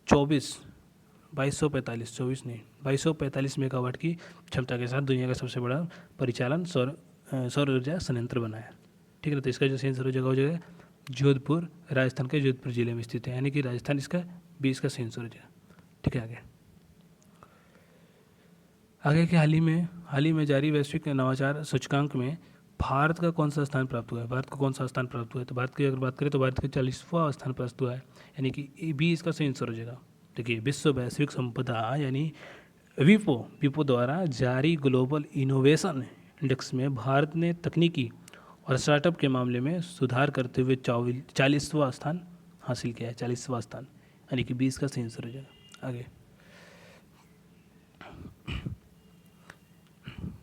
2245 मेगावाट की क्षमता के साथ दुनिया का सबसे बड़ा परिचालन सौर ऊर्जा संयंत्र बना है। ठीक है ना। तो इसका जो सही आंसर हो जाएगा जोधपुर, राजस्थान के जोधपुर जिले में स्थित है, यानी कि राजस्थान इसका सही आंसर हो जाएगा। ठीक है। आगे के हाल ही में जारी वैश्विक नवाचार सूचकांक में भारत का कौन सा स्थान प्राप्त हुआ है? तो भारत की अगर बात करें तो भारत का 40वां स्थान प्राप्त हुआ है, यानी कि बी इसका सही आंसर हो जाएगा। देखिए, विश्व वैश्विक संपदा यानी विपो विपो द्वारा जारी ग्लोबल इनोवेशन इंडेक्स में भारत ने तकनीकी और स्टार्टअप के मामले में सुधार करते हुए 40वां स्थान हासिल किया है। 40वां स्थान यानी कि 20 का सही आंसर हो जाएगा। आगे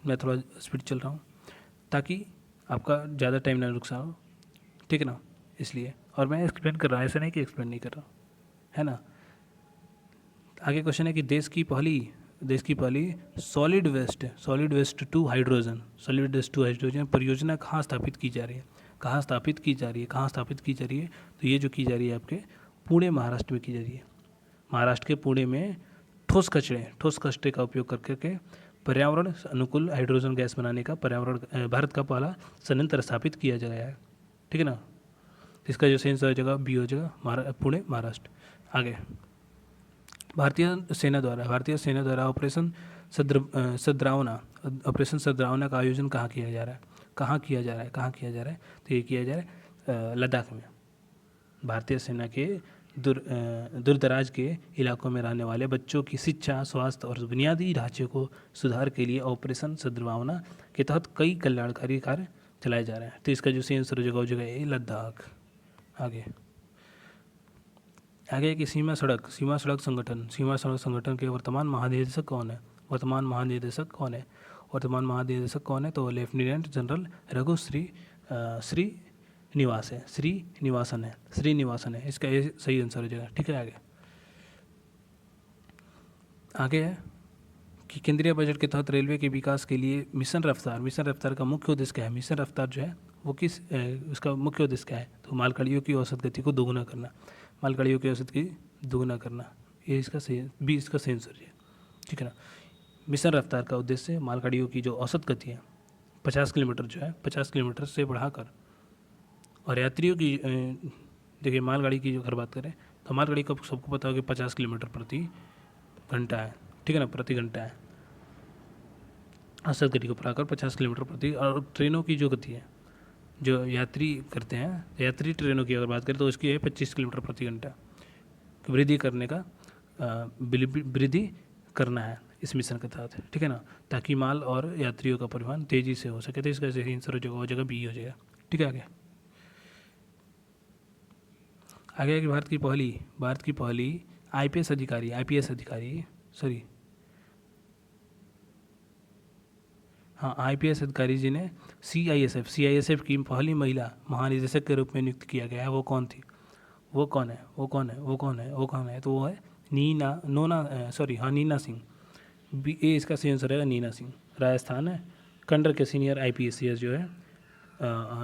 मैं थोड़ा स्पीड चल रहा हूँ ताकि आपका ज़्यादा टाइम ना नुकसान हो, ठीक है ना, इसलिए। और मैं एक्सप्लेन कर रहा हूँ, ऐसा नहीं कि एक्सप्लेन नहीं कर रहा हूँ, है ना। आगे क्वेश्चन है कि देश की पहली सॉलिड वेस्ट टू हाइड्रोजन परियोजना कहाँ स्थापित की जा रही है? कहाँ स्थापित की जा रही है? तो ये जो की जा रही है आपके पुणे महाराष्ट्र में की जा रही है। महाराष्ट्र के पुणे में ठोस कचरे का उपयोग करके पर्यावरण अनुकूल हाइड्रोजन गैस बनाने का भारत का पहला संयंत्र स्थापित किया गया है, ठीक है ना। इसका जो सेंस हो जाएगा बी हो जाएगा, पुणे महाराष्ट्र। आगे भारतीय सेना द्वारा ऑपरेशन सद्रावना का आयोजन कहाँ किया जा रहा है? तो ये किया जा रहा है लद्दाख में। भारतीय सेना के दूरदराज के इलाकों में रहने वाले बच्चों की शिक्षा, स्वास्थ्य और बुनियादी ढांचे को सुधार के लिए ऑपरेशन सद्भावना के तहत कई कल्याणकारी कार्य चलाए जा रहे हैं। तो इसका जो सही आंसर हो जाएगा ये लद्दाख। आगे कि सीमा सड़क संगठन के वर्तमान महानिदेशक कौन है? तो लेफ्टिनेंट जनरल रघु श्रीनिवासन है। इसका ये सही आंसर हो जाएगा, ठीक है। आगे है कि केंद्रीय बजट के तहत रेलवे के विकास के लिए मिशन रफ्तार का मुख्य उद्देश्य क्या है? मिशन रफ्तार जो है वो उसका मुख्य उद्देश्य क्या है? तो मालगाड़ियों की औसत गति को दोगुना करना, ये इसका सही आंसर है, ठीक है ना। मिशन रफ्तार का उद्देश्य मालगाड़ियों की जो औसत गति है 50 किलोमीटर से बढ़ाकर, और यात्रियों की देखिए मालगाड़ी की जो अगर बात करें तो मालगाड़ी का सबको पता होगा कि 50 किलोमीटर प्रति घंटा है, ठीक है ना, प्रति घंटा है। औसत गति को बढ़ाकर 50 किलोमीटर प्रति, और ट्रेनों की जो गति है जो यात्री करते हैं, यात्री ट्रेनों की अगर बात करें तो उसकी है 25 किलोमीटर प्रति घंटा। वृद्धि करना है इस मिशन के तहत, ठीक है ना, ताकि माल और यात्रियों का परिवहन तेज़ी से हो सके। तो इसका सही आंसर हो जाएगा बी हो जाएगा, ठीक है। आगे कि भारत की पहली आईपीएस अधिकारी जिन्हें सीआईएसएफ की पहली महिला महानिदेशक के रूप में नियुक्त किया गया है, वो कौन थी? वो कौन है? तो वो है नीना सिंह। ये इसका सही आंसर है नीना सिंह। राजस्थान है कंडर के सीनियर आईपीएस जो है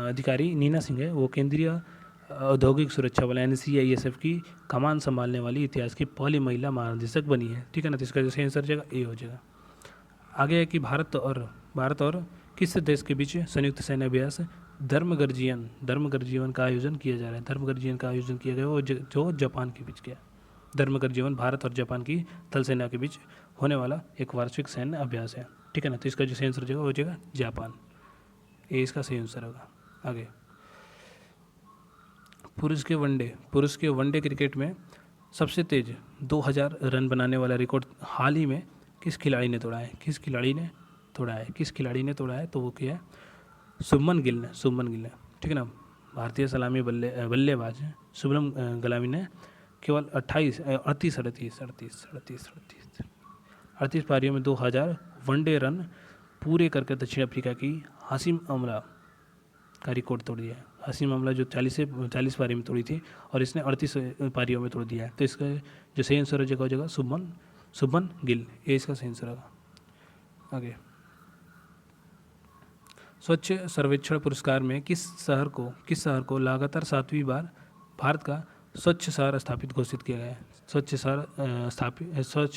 अधिकारी नीना सिंह है, वो केंद्रीय औद्योगिक सुरक्षा बल यानी सीआईएसएफ की कमान संभालने वाली इतिहास की पहली महिला महानिदेशक बनी है, ठीक है ना। तो इसका जो सही आंसर जाएगा ए हो जाएगा। आगे है कि भारत और किस देश के बीच संयुक्त सैन्य अभ्यास धर्मगर जीवन का आयोजन किया जा रहा है? धर्मगर का आयोजन किया गया वो जो जापान के बीच किया। धर्मगर जीवन भारत और जापान की थल सेना के बीच होने वाला एक वार्षिक सैन्य अभ्यास है, ठीक है ना। तो इसका जो सही आंसर हो जाएगा जापान, ये इसका सही आंसर होगा। आगे पुरुष के वनडे क्रिकेट में सबसे तेज 2000 रन बनाने वाला रिकॉर्ड हाल ही में किस खिलाड़ी ने तोड़ा है? तो वो क्या है? शुभमन गिल ने, ठीक है ना। भारतीय सलामी बल्लेबाज शुभमन गिल ने केवल 38 पारियों में 2000 वनडे रन पूरे करके दक्षिण अफ्रीका की हाशिम अमला का रिकॉर्ड तोड़ दिया है। हाशिम अमला जो 40 पारी में तोड़ी थी और इसने 38 पारियों में तोड़ दिया है। तो इसका जो सही आंसर हो जाएगा शुभमन गिल, ये इसका सही आंसर होगा। आगे स्वच्छ सर्वेक्षण पुरस्कार में किस शहर को लगातार 7वीं बार भारत का स्वच्छ शहर स्थापित घोषित किया गया है? स्वच्छ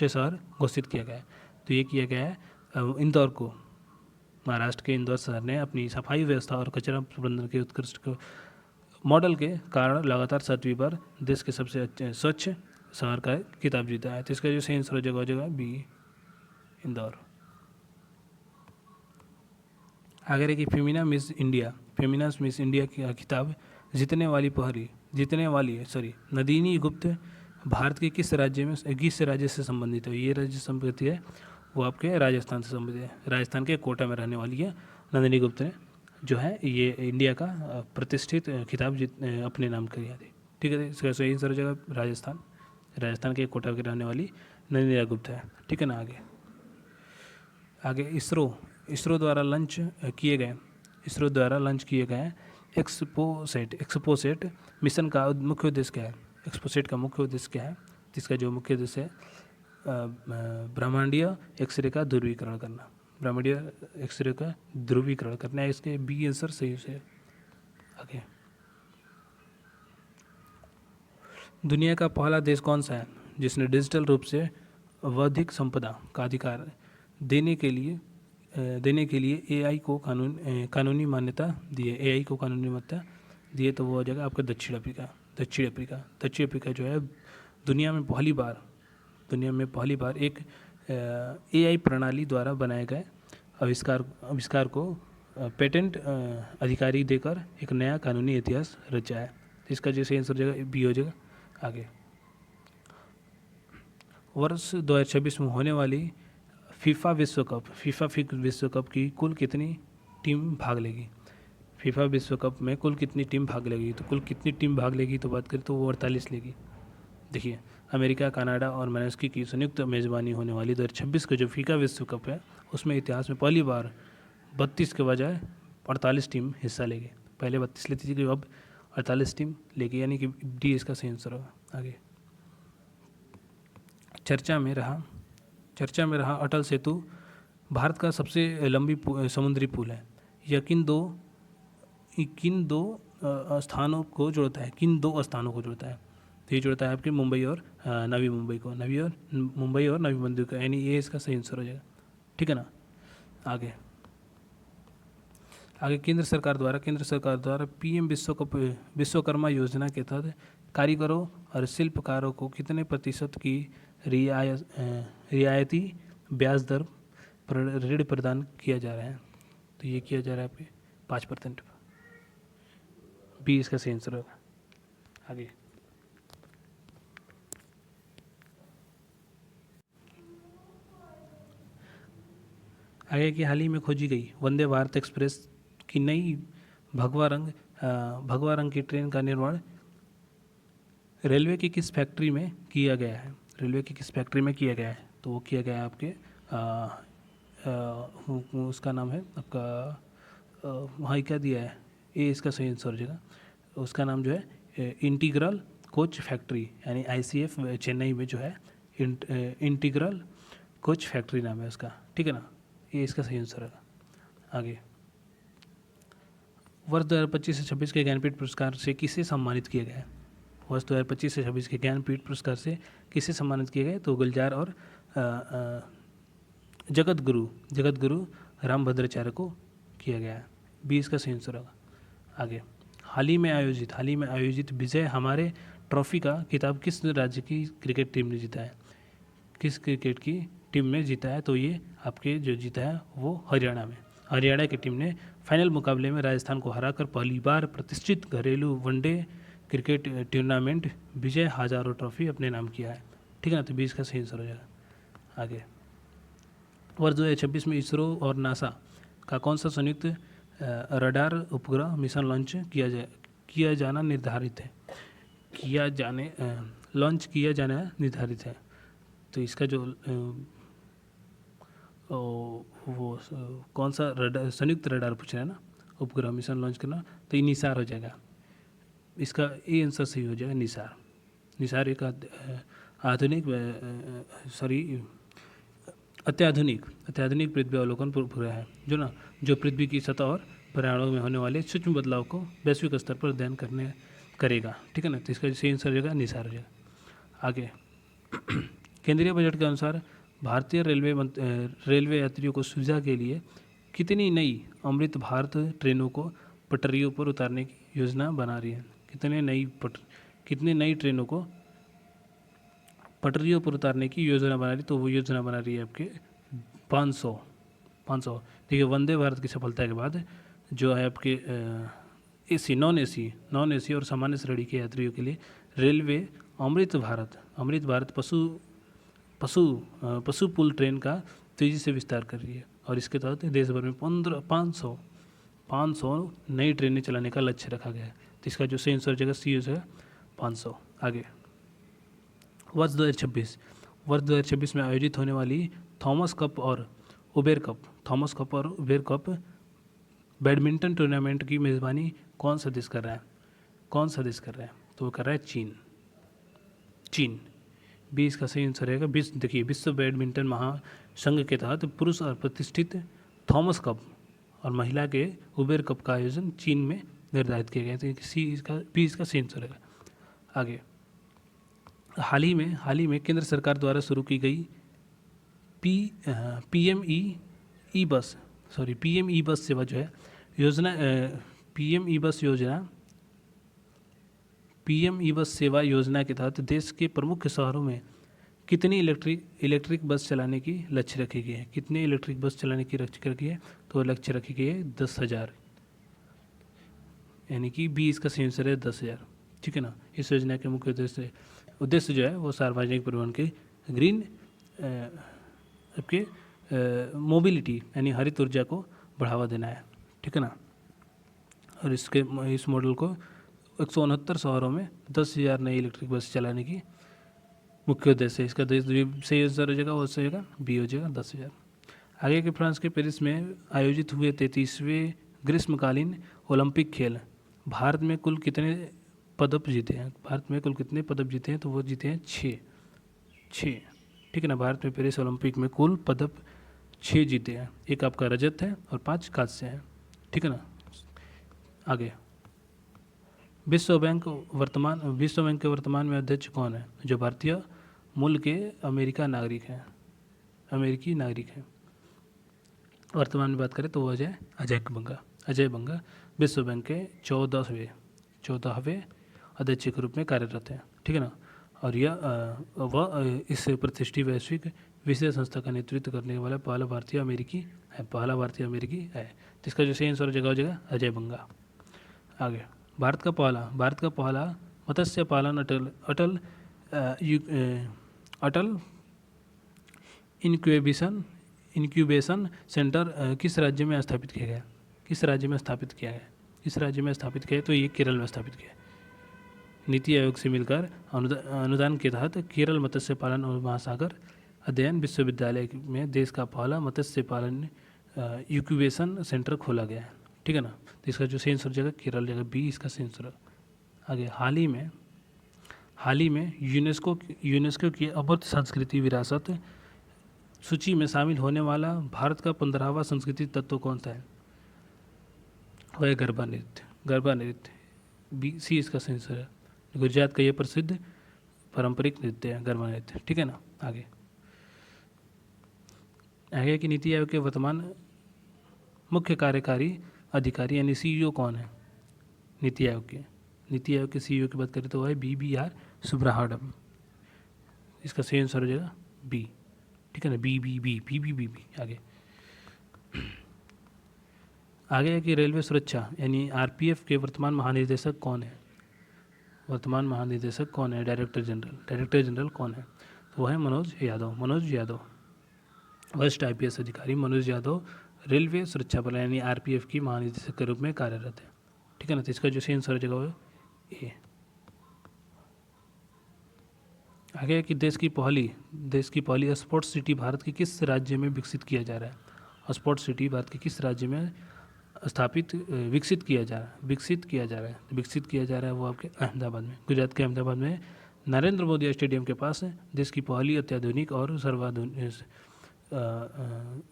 शहर घोषित किया गया है। तो ये किया गया है इंदौर को। महाराष्ट्र के इंदौर शहर ने अपनी सफाई व्यवस्था और कचरा प्रबंधन के उत्कृष्ट मॉडल के कारण लगातार 7वीं बार देश के सबसे अच्छे स्वच्छ शहर का खिताब जीता है। तो इसका जो सही आंसर हो जाएगा बी इंदौर। आगे है कि फेमिना मिस इंडिया का खिताब जीतने वाली नदिनी गुप्त भारत के किस राज्य से संबंधित है? ये राज्य संबंधित है वो आपके राजस्थान से संबंधित है। राजस्थान के कोटा में रहने वाली है नंदिनी गुप्त ने, जो है ये इंडिया का प्रतिष्ठित खिताब अपने नाम किया थी। ठीक है, इसका सही आंसर हो जाएगा राजस्थान। राजस्थान के कोटा की रहने वाली नंदिनी गुप्त है। ठीक है ना। आगे इसरो द्वारा लॉन्च किए गए एक्सपोसेट मिशन का मुख्य उद्देश्य क्या है? एक्सपोसेट का मुख्य उद्देश्य क्या है? जिसका जो मुख्य उद्देश्य है ब्रह्मांडीय एक्सरे का ध्रुवीकरण करना। ब्रह्मांडीय एक्सरे का ध्रुवीकरण करना है। इसके बी आंसर सही से। आगे, दुनिया का पहला देश कौन सा है जिसने डिजिटल रूप से बौद्धिक संपदा का अधिकार देने के लिए एआई को कानूनी मान्यता दी है? एआई को कानूनी मान्यता दी है तो वो हो जाएगा आपका दक्षिण अफ्रीका जो है दुनिया में पहली बार एक एआई प्रणाली द्वारा बनाए गए आविष्कार को पेटेंट अधिकारी देकर एक नया कानूनी इतिहास रचा है। तो इसका जैसे आंसर हो जाएगा बी हो जाएगा। आगे, वर्ष 2026 में होने वाली फीफा विश्व कप की कुल कितनी टीम भाग लेगी? फीफा विश्व कप में कुल कितनी टीम भाग लेगी? तो कुल कितनी टीम भाग लेगी तो बात करें तो वो 48 लेगी। देखिए, अमेरिका, कनाडा और मेक्सिको की संयुक्त मेज़बानी होने वाली 2026 का जो फीफा विश्व कप है उसमें इतिहास में पहली बार 32 के बजाय 48 टीम हिस्सा लेगी। पहले 32 लेती थी, अब 48 टीम लेगी, यानी कि डी इसका सही आंसर होगा। आगे, चर्चा में रहा अटल सेतु भारत का सबसे लंबी समुद्री पुल है। यह किन दो स्थानों को जोड़ता है? तो ये जोड़ता है आपके मुंबई और नवी मुंबई को, यानी ये इसका सही आंसर हो जाएगा। ठीक है ना। आगे, केंद्र सरकार द्वारा पीएम विश्वकर्मा योजना के तहत कारीगरों और शिल्पकारों को कितने प्रतिशत की रियायती ब्याज दर पर ऋण प्रदान किया जा रहा है? तो ये किया जा रहा है आपके 5%। बी इसका सही आंसर होगा। आगे की हाल ही में खोजी गई वंदे भारत एक्सप्रेस की नई भगवा रंग की ट्रेन का निर्माण रेलवे की किस फैक्ट्री में किया गया है? तो वो किया गया है आपके उसका नाम है आपका वहाँ क्या दिया है, ये इसका सही आंसर हो जाएगा। उसका नाम जो है इंटीग्रल कोच फैक्ट्री, यानी ICF चेन्नई में जो है इंटीग्रल कोच फैक्ट्री नाम है उसका। ठीक है ना, ये इसका सही आंसर है। आगे, वर्ष 2025 से 26 के ज्ञानपीठ पुरस्कार से किसे सम्मानित किया गया है? वर्ष 2025 से 26 के ज्ञानपीठ पुरस्कार से किसे सम्मानित किए गए? तो गुलजार और जगत गुरु रामभद्राचार्य को किया गया है। बी इसका सही आंसर होगा। आगे, हाल ही में आयोजित विजय हमारे ट्रॉफी का खिताब किस राज्य की क्रिकेट टीम ने जीता है? किस क्रिकेट की टीम में जीता है? तो ये आपके जो जीता है वो हरियाणा की टीम ने फाइनल मुकाबले में राजस्थान को हराकर पहली बार प्रतिष्ठित घरेलू वनडे क्रिकेट टूर्नामेंट विजय हजारों ट्रॉफी अपने नाम किया है। ठीक है ना, तो 20 का सही आंसर हो जाएगा। आगे, वर्ष 2026 में इसरो और नासा का कौन सा संयुक्त रडार उपग्रह मिशन लॉन्च किया जाना निर्धारित है? तो इसका जो वो कौन सा संयुक्त रडार पूछ रहा है ना, उपग्रह मिशन लॉन्च करना, तो ये निसार हो जाएगा। इसका ए आंसर सही हो जाएगा निसार एक अत्याधुनिक पृथ्वी अवलोकन उपग्रह है जो पृथ्वी की सतह और पर्यावरण में होने वाले सूक्ष्म बदलाव को वैश्विक स्तर पर अध्ययन करेगा। ठीक है ना, तो इसका सही आंसर हो जाएगा निसार हो जाएगा। आगे, केंद्रीय बजट के अनुसार भारतीय रेलवे यात्रियों को सुविधा के लिए कितनी नई अमृत भारत ट्रेनों को पटरियों पर उतारने की योजना बना रही है? कितने नई ट्रेनों को पटरियों पर उतारने की योजना बना रही? तो वो योजना बना रही है आपके 500। देखिए, वंदे भारत की सफलता के बाद जो है आपके नॉन एसी और सामान्य श्रेणी के यात्रियों के लिए रेलवे अमृत भारत पशु पुल ट्रेन का तेज़ी से विस्तार कर रही है और इसके तहत देश भर में 500 नई ट्रेनें चलाने का लक्ष्य रखा गया है। तो इसका जो सही आंसर हो जाएगा सी हो जाएगा 500। आगे वर्ष 2026 में आयोजित होने वाली थॉमस कप और उबेर कप बैडमिंटन टूर्नामेंट की मेज़बानी कौन सा देश कर रहा है? तो वो कर रहा है चीन। बी इसका सही आंसर रहेगा। विश्व बैडमिंटन महासंघ के तहत पुरुष और प्रतिष्ठित थॉमस कप और महिला के उबेर कप का आयोजन चीन में निर्धारित किया गया है। तो बी इसका सही आंसर रहेगा। आगे हाल ही में केंद्र सरकार द्वारा शुरू की गई पीएम ई बस सेवा जो है पीएम ई बस सेवा योजना के तहत देश के प्रमुख शहरों में कितनी इलेक्ट्रिक बस चलाने की लक्ष्य रखी गई है? कितने इलेक्ट्रिक बस चलाने की लक्ष्य रखी है? तो लक्ष्य रखी गई है 10,000, यानी कि बी इसका सही आंसर है 10,000। ठीक है ना। इस योजना के मुख्य उद्देश्य जो है वो सार्वजनिक परिवहन के ग्रीन आपके मोबिलिटी यानी हरित ऊर्जा को बढ़ावा देना है। ठीक है ना। और इस मॉडल को 169 शहरों में 10,000 नई इलेक्ट्रिक बस चलाने की मुख्य उद्देश्य है। इसका सही आंसर हो जाएगा, वो सही होगा बी हो जाएगा 10,000। आगे के फ्रांस के पेरिस में आयोजित हुए 33वें ग्रीष्मकालीन ओलंपिक खेल भारत में कुल कितने पदक जीते हैं? तो वो जीते हैं 6। ठीक है ना। भारत में पेरिस ओलंपिक में कुल पदक 6 जीते हैं। एक आपका रजत है और 5 कांस्य हैं। ठीक है ना। आगे विश्व बैंक के वर्तमान में अध्यक्ष कौन है? जो भारतीय मूल के अमेरिकी नागरिक हैं। वर्तमान में बात करें तो वो अजय बंगा विश्व बैंक के 14वें अध्यक्ष के रूप में कार्यरत है। ठीक है ना। और वह इस प्रतिष्ठित वैश्विक वित्तीय संस्था का नेतृत्व करने वाला पहला भारतीय अमेरिकी है। तो इसका जो सही आंसर हो जाएगा अजय बंगा। आगे भारत का पहला मत्स्य पालन अटल इंक्यूबेशन सेंटर किस राज्य में स्थापित किया गया? तो ये केरल में स्थापित किया है। नीति आयोग से मिलकर अनुदान के तहत केरल मत्स्य पालन और महासागर अध्ययन विश्वविद्यालय में देश का पहला मत्स्य पालन इंक्यूबेशन सेंटर खोला गया है। ठीक है ना। तो इसका जो सही आंसर हो जाएगा केरल जाएगा बी इसका सही आंसर। आगे हाल ही में यूनेस्को की अमूर्त सांस्कृतिक विरासत सूची में शामिल होने वाला भारत का 15वां संस्कृति तत्व कौन सा है? वह गरबा नृत्य बी सी इसका सही आंसर है। गुजरात का ये प्रसिद्ध पारंपरिक नृत्य है गरबा नृत्य। ठीक है ना। आगे की नीति आयोग के वर्तमान मुख्य कार्यकारी अधिकारी यानी सीईओ कौन है? नीति आयोग के सीईओ की बात करें तो वह है BBR सुब्रहाडम। इसका सही आंसर हो जाएगा बी। ठीक है ना। बी। आगे है कि रेलवे सुरक्षा यानी RPF के वर्तमान महानिदेशक कौन है? डायरेक्टर जनरल कौन है? तो वह है मनोज यादव। वरिष्ठ IPS अधिकारी मनोज यादव रेलवे सुरक्षा बल यानी RPF की महानिदेशक के रूप में कार्यरत है। ठीक है ना। तो इसका जो सही आंसर हो जाएगा वो ए। आगे है कि देश की पहली स्पोर्ट्स सिटी भारत के किस राज्य में विकसित किया जा रहा है? स्पोर्ट्स सिटी भारत के किस राज्य में विकसित किया जा रहा है वो आपके अहमदाबाद में, गुजरात के अहमदाबाद में नरेंद्र मोदी स्टेडियम के पास देश की पहली अत्याधुनिक और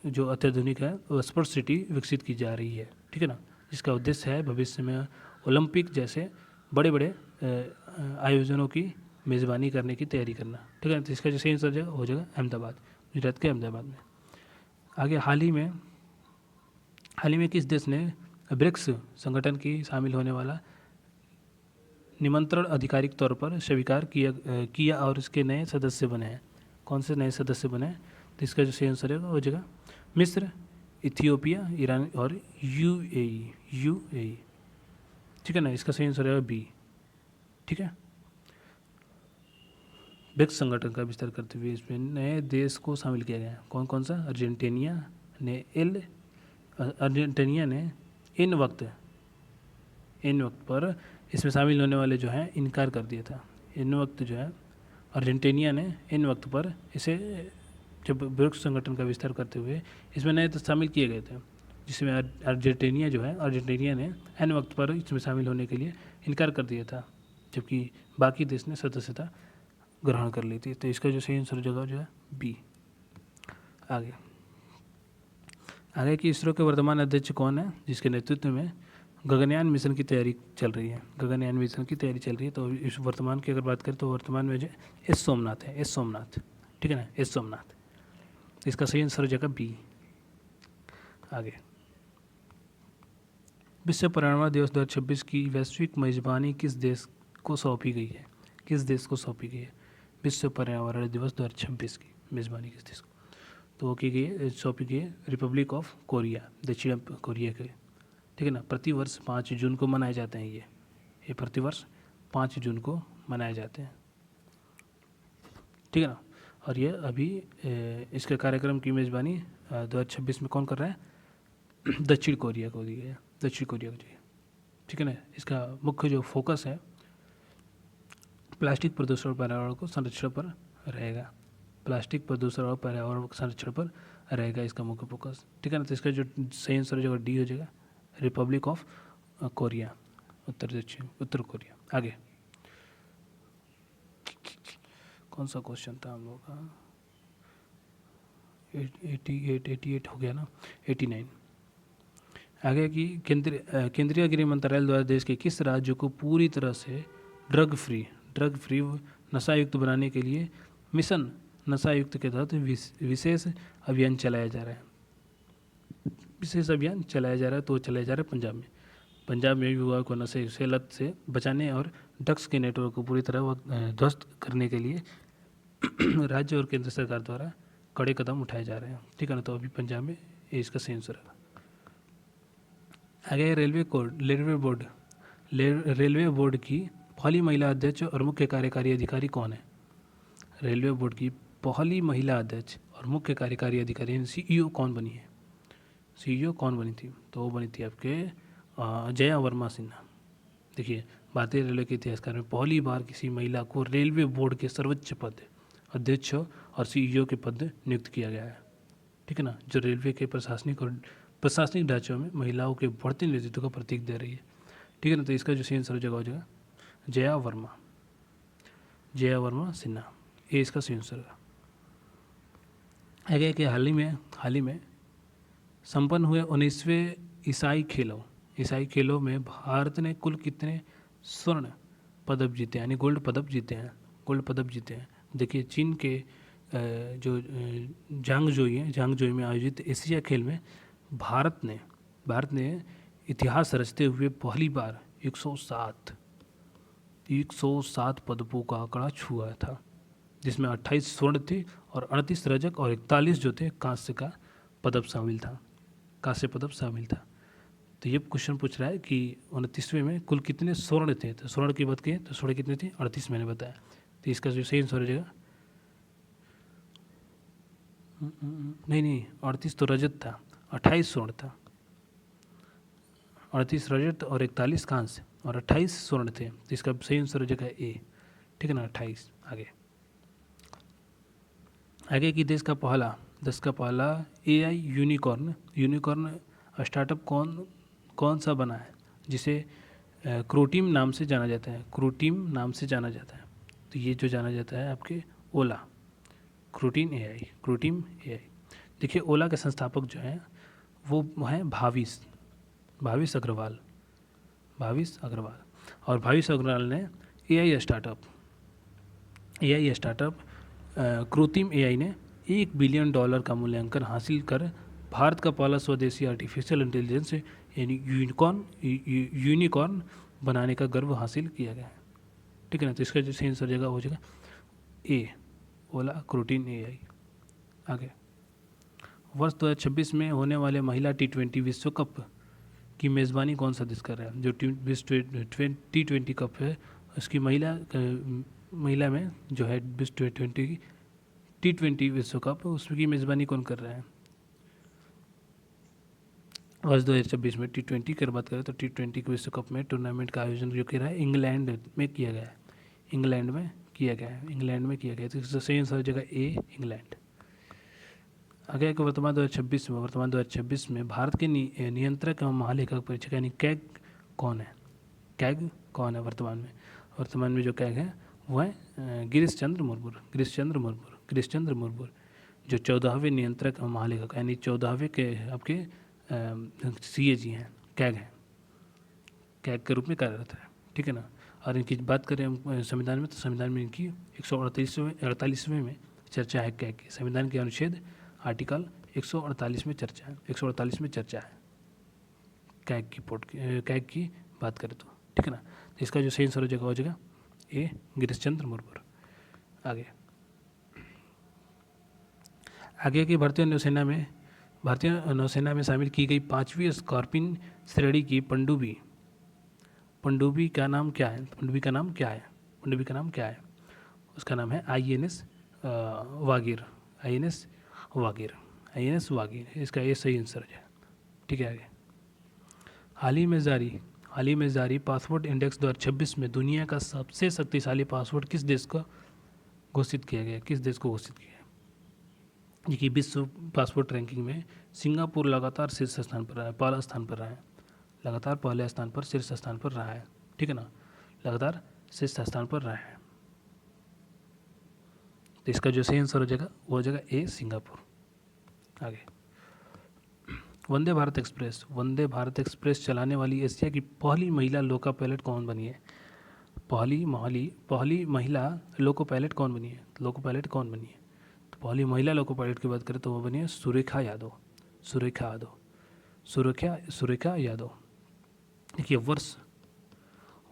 जो अत्याधुनिक है वो स्पोर्ट्स सिटी विकसित की जा रही है। ठीक है ना। इसका उद्देश्य है भविष्य में ओलंपिक जैसे बड़े आयोजनों की मेज़बानी करने की तैयारी करना। ठीक है। तो इसका जो सही आंसर हो जाएगा अहमदाबाद, गुजरात के अहमदाबाद में। आगे हाल ही में किस देश ने ब्रिक्स संगठन की शामिल होने वाला निमंत्रण आधिकारिक तौर पर स्वीकार किया और इसके नए सदस्य बने हैं? कौन से नए सदस्य बने हैं? तो इसका जो सही आंसर हो जाएगा मिस्र, इथियोपिया, ईरान और UAE। ठीक है ना। इसका सही आंसर है बी। ठीक है। ब्रिक्स संगठन का विस्तार करते हुए इसमें नए देश को शामिल किया गया। कौन कौन सा? अर्जेंटीनिया ने इन वक्त पर इसमें शामिल होने वाले जो हैं इनकार कर दिया था। इन वक्त जो है अर्जेंटीनिया ने इन वक्त पर इसे, जब ब्रिक्स संगठन का विस्तार करते हुए इसमें नए देश शामिल किए गए थे, जिसमें अर्जेंटीनिया ने एन वक्त पर इसमें शामिल होने के लिए इनकार कर दिया था, जबकि बाकी देश ने सदस्यता ग्रहण कर ली थी। तो इसका जो सही आंसर जगह जो है बी। आगे की इसरो के वर्तमान अध्यक्ष कौन है, जिसके नेतृत्व में गगनयान मिशन की तैयारी चल रही है। गगनयान मिशन की तैयारी चल रही है। तो इस वर्तमान की अगर बात करें तो वर्तमान में जो एस सोमनाथ है। एस सोमनाथ, ठीक है ना, एस सोमनाथ। इसका सही आंसर हो जाएगा बी। आगे, विश्व पर्यावरण दिवस 2026 की वैश्विक मेजबानी किस देश को सौंपी गई है? किस देश को सौंपी गई है विश्व पर्यावरण दिवस 2026 की मेजबानी किस देश को? तो वो की गई है, सौंपी गई है रिपब्लिक ऑफ कोरिया, दक्षिण कोरिया के, ठीक है ना। प्रतिवर्ष 5 जून को मनाए जाते हैं ये प्रतिवर्ष 5 जून को मनाए जाते हैं, ठीक है ना। और ये अभी इसके कार्यक्रम की मेज़बानी 2026 में कौन कर रहा है? दक्षिण कोरिया को दी है, दक्षिण कोरिया को दी है, ठीक है ना। इसका मुख्य जो फोकस है प्लास्टिक प्रदूषण और पर्यावरण को संरक्षण पर रहेगा। प्लास्टिक प्रदूषण और पर्यावरण संरक्षण पर रहेगा इसका मुख्य फोकस, ठीक है ना। तो इसका जो सही आंसर हो जाएगा डी हो जाएगा, Republic of Korea, Uttar Korea. आगे, कौन सा क्वेश्चन था हम लोग का? 88 हो गया ना, 89। आगे की केंद्रीय गृह मंत्रालय द्वारा देश के किस राज्य को पूरी तरह से ड्रग फ्री नशा युक्त बनाने के लिए मिशन नशा युक्त के तहत विशेष अभियान चलाया जा रहा है? विशेष अभियान चलाया जा रहा है, तो चलाया जा रहा है पंजाब में। पंजाब में युवाओं को नशे से लत से बचाने और ड्रग्स के नेटवर्क को पूरी तरह ध्वस्त करने के लिए राज्य और केंद्र सरकार द्वारा कड़े कदम उठाए जा रहे हैं, ठीक है ना। तो अभी पंजाब में ये इसका सही आंसर है। आगे रेलवे बोर्ड की पहली महिला अध्यक्ष और मुख्य कार्यकारी अधिकारी कौन है? रेलवे बोर्ड की पहली महिला अध्यक्ष और मुख्य कार्यकारी अधिकारी CEO कौन बनी है? CEO कौन बनी थी? तो वो बनी थी आपके जया वर्मा सिन्हा। देखिए, भारतीय रेलवे के इतिहासकार में पहली बार किसी महिला को रेलवे बोर्ड के सर्वोच्च पद अध्यक्ष और CEO के पद नियुक्त किया गया है, ठीक है ना। जो रेलवे के प्रशासनिक ढांचों में महिलाओं के बढ़ते नेतृत्व का प्रतीक दे रही है, ठीक है ना। तो इसका जो सही आंसर जगह हो जाएगा जया वर्मा सिन्हा, ये इसका सही आंसर है। आगे कि हाल ही में संपन्न हुए 19वें ईसाई खेलों में भारत ने कुल कितने स्वर्ण पदक जीते, यानी गोल्ड पदक जीते हैं? देखिए, चीन के जो झांगजोई में आयोजित एशिया खेल में भारत ने इतिहास रचते हुए पहली बार 107 पदकों का आंकड़ा छुआ था, जिसमें 28 स्वर्ण थे और 38 रजक और 41 जो थे कांस्य पदक शामिल था। तो ये क्वेश्चन पूछ रहा है कि 29वें में कुल कितने स्वर्ण थे? तो स्वर्ण की बात करें तो स्वर्ण कितने थे? 38 मैंने बताया। तो इसका जो सही आंसर हो जाएगा, नहीं 38 तो रजत था, 28 स्वर्ण था। 38 रजत और 41 कांस्य और 28 स्वर्ण थे। तो इसका सही आंसर हो जाएगा ए, ठीक है ना, 28। आगे की देश का पहला AI यूनिकॉर्न स्टार्टअप कौन सा बना है, जिसे क्रोटीम नाम से जाना जाता है? तो ये जो जाना जाता है आपके ओला, क्रोटीम AI। देखिए, ओला के संस्थापक जो हैं वो हैं भाविश अग्रवाल। और भाविश अग्रवाल ने AI स्टार्टअप क्रोतीम AI ने $1 बिलियन का मूल्यांकन हासिल कर भारत का पहला स्वदेशी आर्टिफिशियल इंटेलिजेंस यानी यूनिकॉर्न बनाने का गर्व हासिल किया गया है, ठीक है ना। तो इसका जो सही आंसर जगह हो जाएगा ए, ओला क्रोटीम AI। आगे, वर्ष 2026 में होने वाले महिला T20 विश्व कप की मेज़बानी कौन सा देश कर रहा है? जो T20 कप है उसकी महिला महिला में जो है विश्व T20 विश्व कप उसकी मेज़बानी कौन कर रहा है? वर्ष 2026 में T20 की अगर बात करें तो T20 के विश्व कप में टूर्नामेंट का आयोजन जो किया है इंग्लैंड में किया गया है। इंग्लैंड में किया गया है, इंग्लैंड में किया गया है। तो सही आंसर जगह ए इंग्लैंड। आगे कि वर्तमान 2026 में भारत के नियंत्रक एवं महालेखक परीक्षक यानी कैग कौन है? कैग कौन है वर्तमान में जो कैग है वो है गिरीश चंद्र मुर्मू जो 14वें नियंत्रक एवं महालेखक यानी 14वें के आपके CAG हैं, कैग हैं, कैग के रूप में कार्यरत है। ठीक है ना। और इनकी बात करें हम संविधान में तो संविधान में इनकी 148वें में चर्चा है कैग की। संविधान के अनुच्छेद आर्टिकल 148 में चर्चा है, 148 में चर्चा है कैग की बात करें तो। ठीक है ना। तो इसका जो सही आंसर हो जाएगा ए गिरीश चंद्र मुर्मू। आगे की भारतीय नौसेना में शामिल की गई 5वीं स्कॉर्पिन श्रेणी की पनडुब्बी का नाम क्या है? उसका नाम है INS वागीर। इसका ये सही आंसर है। ठीक है। आगे हाल ही में जारी पासपोर्ट इंडेक्स 2026 में दुनिया का सबसे शक्तिशाली पासपोर्ट किस देश को घोषित किया गया? देखिए विश्व पासपोर्ट रैंकिंग में सिंगापुर लगातार शीर्ष स्थान पर रहा है, पहले स्थान पर रहा है। ठीक है ना, लगातार शीर्ष स्थान पर रहा है। तो इसका जो सही आंसर हो जाएगा वो हो जाएगा ए सिंगापुर। आगे वंदे भारत एक्सप्रेस चलाने वाली एशिया की पहली महिला लोको पायलट कौन बनी है? पहली महिला लोको पायलट कौन बनी है? तो पहली महिला लोको पायलट की बात करें तो वो बनी है सुरेखा यादव। देखिए वर्ष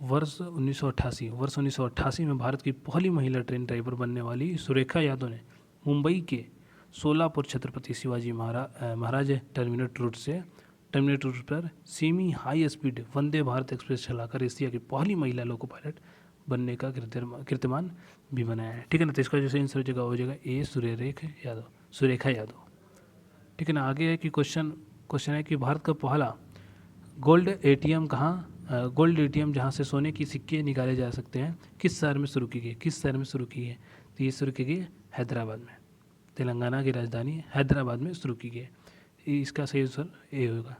1988 में भारत की पहली महिला ट्रेन ड्राइवर बनने वाली सुरेखा यादव ने मुंबई के सोलापुर छत्रपति शिवाजी महाराज टर्मिनल रूट पर semi high speed Vande Bharat express चलाकर एशिया की पहली महिला लोको पायलट बनने का कीर्तिमान भी बनाया है। ठीक है ना। तो इसका जो सही आंसर हो जाएगा ए सुरेखा यादव। ठीक है ना। आगे है कि क्वेश्चन है कि भारत का पहला गोल्ड ATM जहाँ से सोने की सिक्के निकाले जा सकते हैं किस शहर में शुरू की गई? तो ये शुरू की गई हैदराबाद में, तेलंगाना की राजधानी हैदराबाद में शुरू की गई। इसका सही आंसर ए होगा।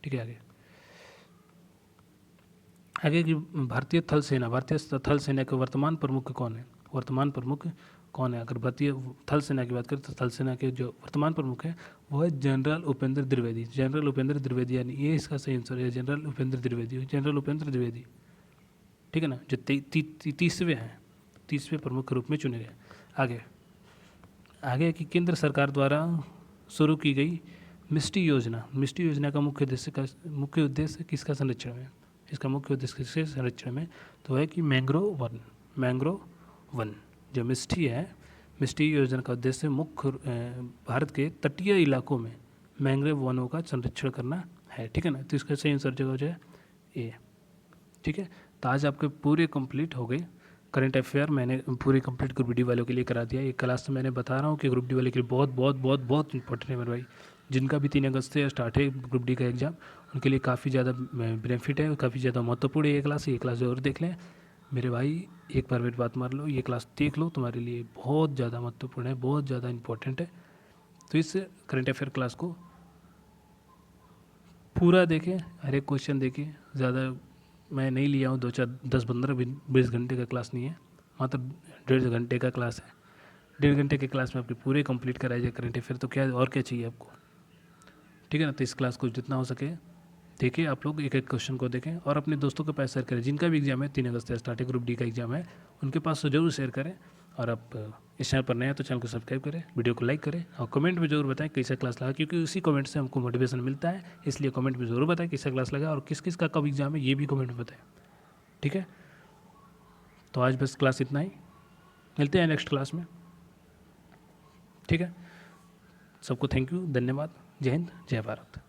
ठीक है। आगे की भारतीय थल सेना के वर्तमान प्रमुख कौन है? अगर भारतीय थल सेना की बात करें तो थल सेना के जो वर्तमान प्रमुख है वो है जनरल उपेंद्र द्विवेदी यानी ये इसका सही आंसर है जनरल उपेंद्र द्विवेदी। ठीक है ना। जो 30वें प्रमुख के रूप में चुने गए। आगे कि केंद्र सरकार द्वारा शुरू की गई मिष्टी योजना का मुख्य उद्देश्य किसका संरक्षण में? इसका मुख्य उद्देश्य किसके संरक्षण में? तो है कि मैंग्रोव वन जो मिष्टी योजना का उद्देश्य मुख्य भारत के तटीय इलाकों में मैंग्रोव वनों का संरक्षण करना है। ठीक है ना। तो इसका सही आंसर हो जाए ए। ठीक है। तो आज आपके पूरे कंप्लीट हो गए करंट अफेयर। मैंने पूरे कंप्लीट ग्रुप डी वालों के लिए करा दिया। ये क्लास तो मैंने बता रहा हूँ कि ग्रुप डी वाले के लिए बहुत इंपॉर्टेंट है मेरे भाई। जिनका भी 3 अगस्त से स्टार्ट है ग्रुप डी का एग्ज़ाम उनके लिए काफ़ी ज़्यादा बेनिफिट है, काफ़ी ज़्यादा महत्वपूर्ण है ये क्लास ज़रूर देख लें मेरे भाई। एक बार मेरी बात मार लो, ये क्लास देख लो, तुम्हारे लिए बहुत ज़्यादा महत्वपूर्ण है, बहुत ज़्यादा इंपॉर्टेंट है। तो इस करंट अफेयर क्लास को पूरा देखें, हर एक क्वेश्चन देखें। ज़्यादा मैं नहीं लिया हूँ, 10-15-20 घंटे का क्लास नहीं है, मात्र 1.5 घंटे का क्लास है। 1.5 घंटे के क्लास में आपकी पूरे कंप्लीट कराया जाए करंट अफेयर। तो क्या और क्या चाहिए आपको? ठीक है ना। तो इस क्लास को जितना हो सके देखिए, आप लोग एक क्वेश्चन को देखें और अपने दोस्तों के पास शेयर करें। जिनका भी एग्जाम है 3 अगस्त से स्टार्ट है, ग्रुप डी का एग्जाम है, उनके पास तो जरूर शेयर करें। और आप इस चैनल पर नए हैं तो चैनल को सब्सक्राइब करें, वीडियो को लाइक करें और कमेंट में जरूर बताएं कैसा क्लास लगा, क्योंकि उसी कमेंट से हमको मोटिवेशन मिलता है। इसलिए कमेंट में जरूर बताएं कैसा क्लास लगा और किस किस का कब एग्जाम है ये भी कमेंट में बताएं। ठीक है। तो आज बस क्लास इतना ही, मिलते हैं नेक्स्ट क्लास में। ठीक है। सबको थैंक यू, धन्यवाद। जय हिंद, जय भारत।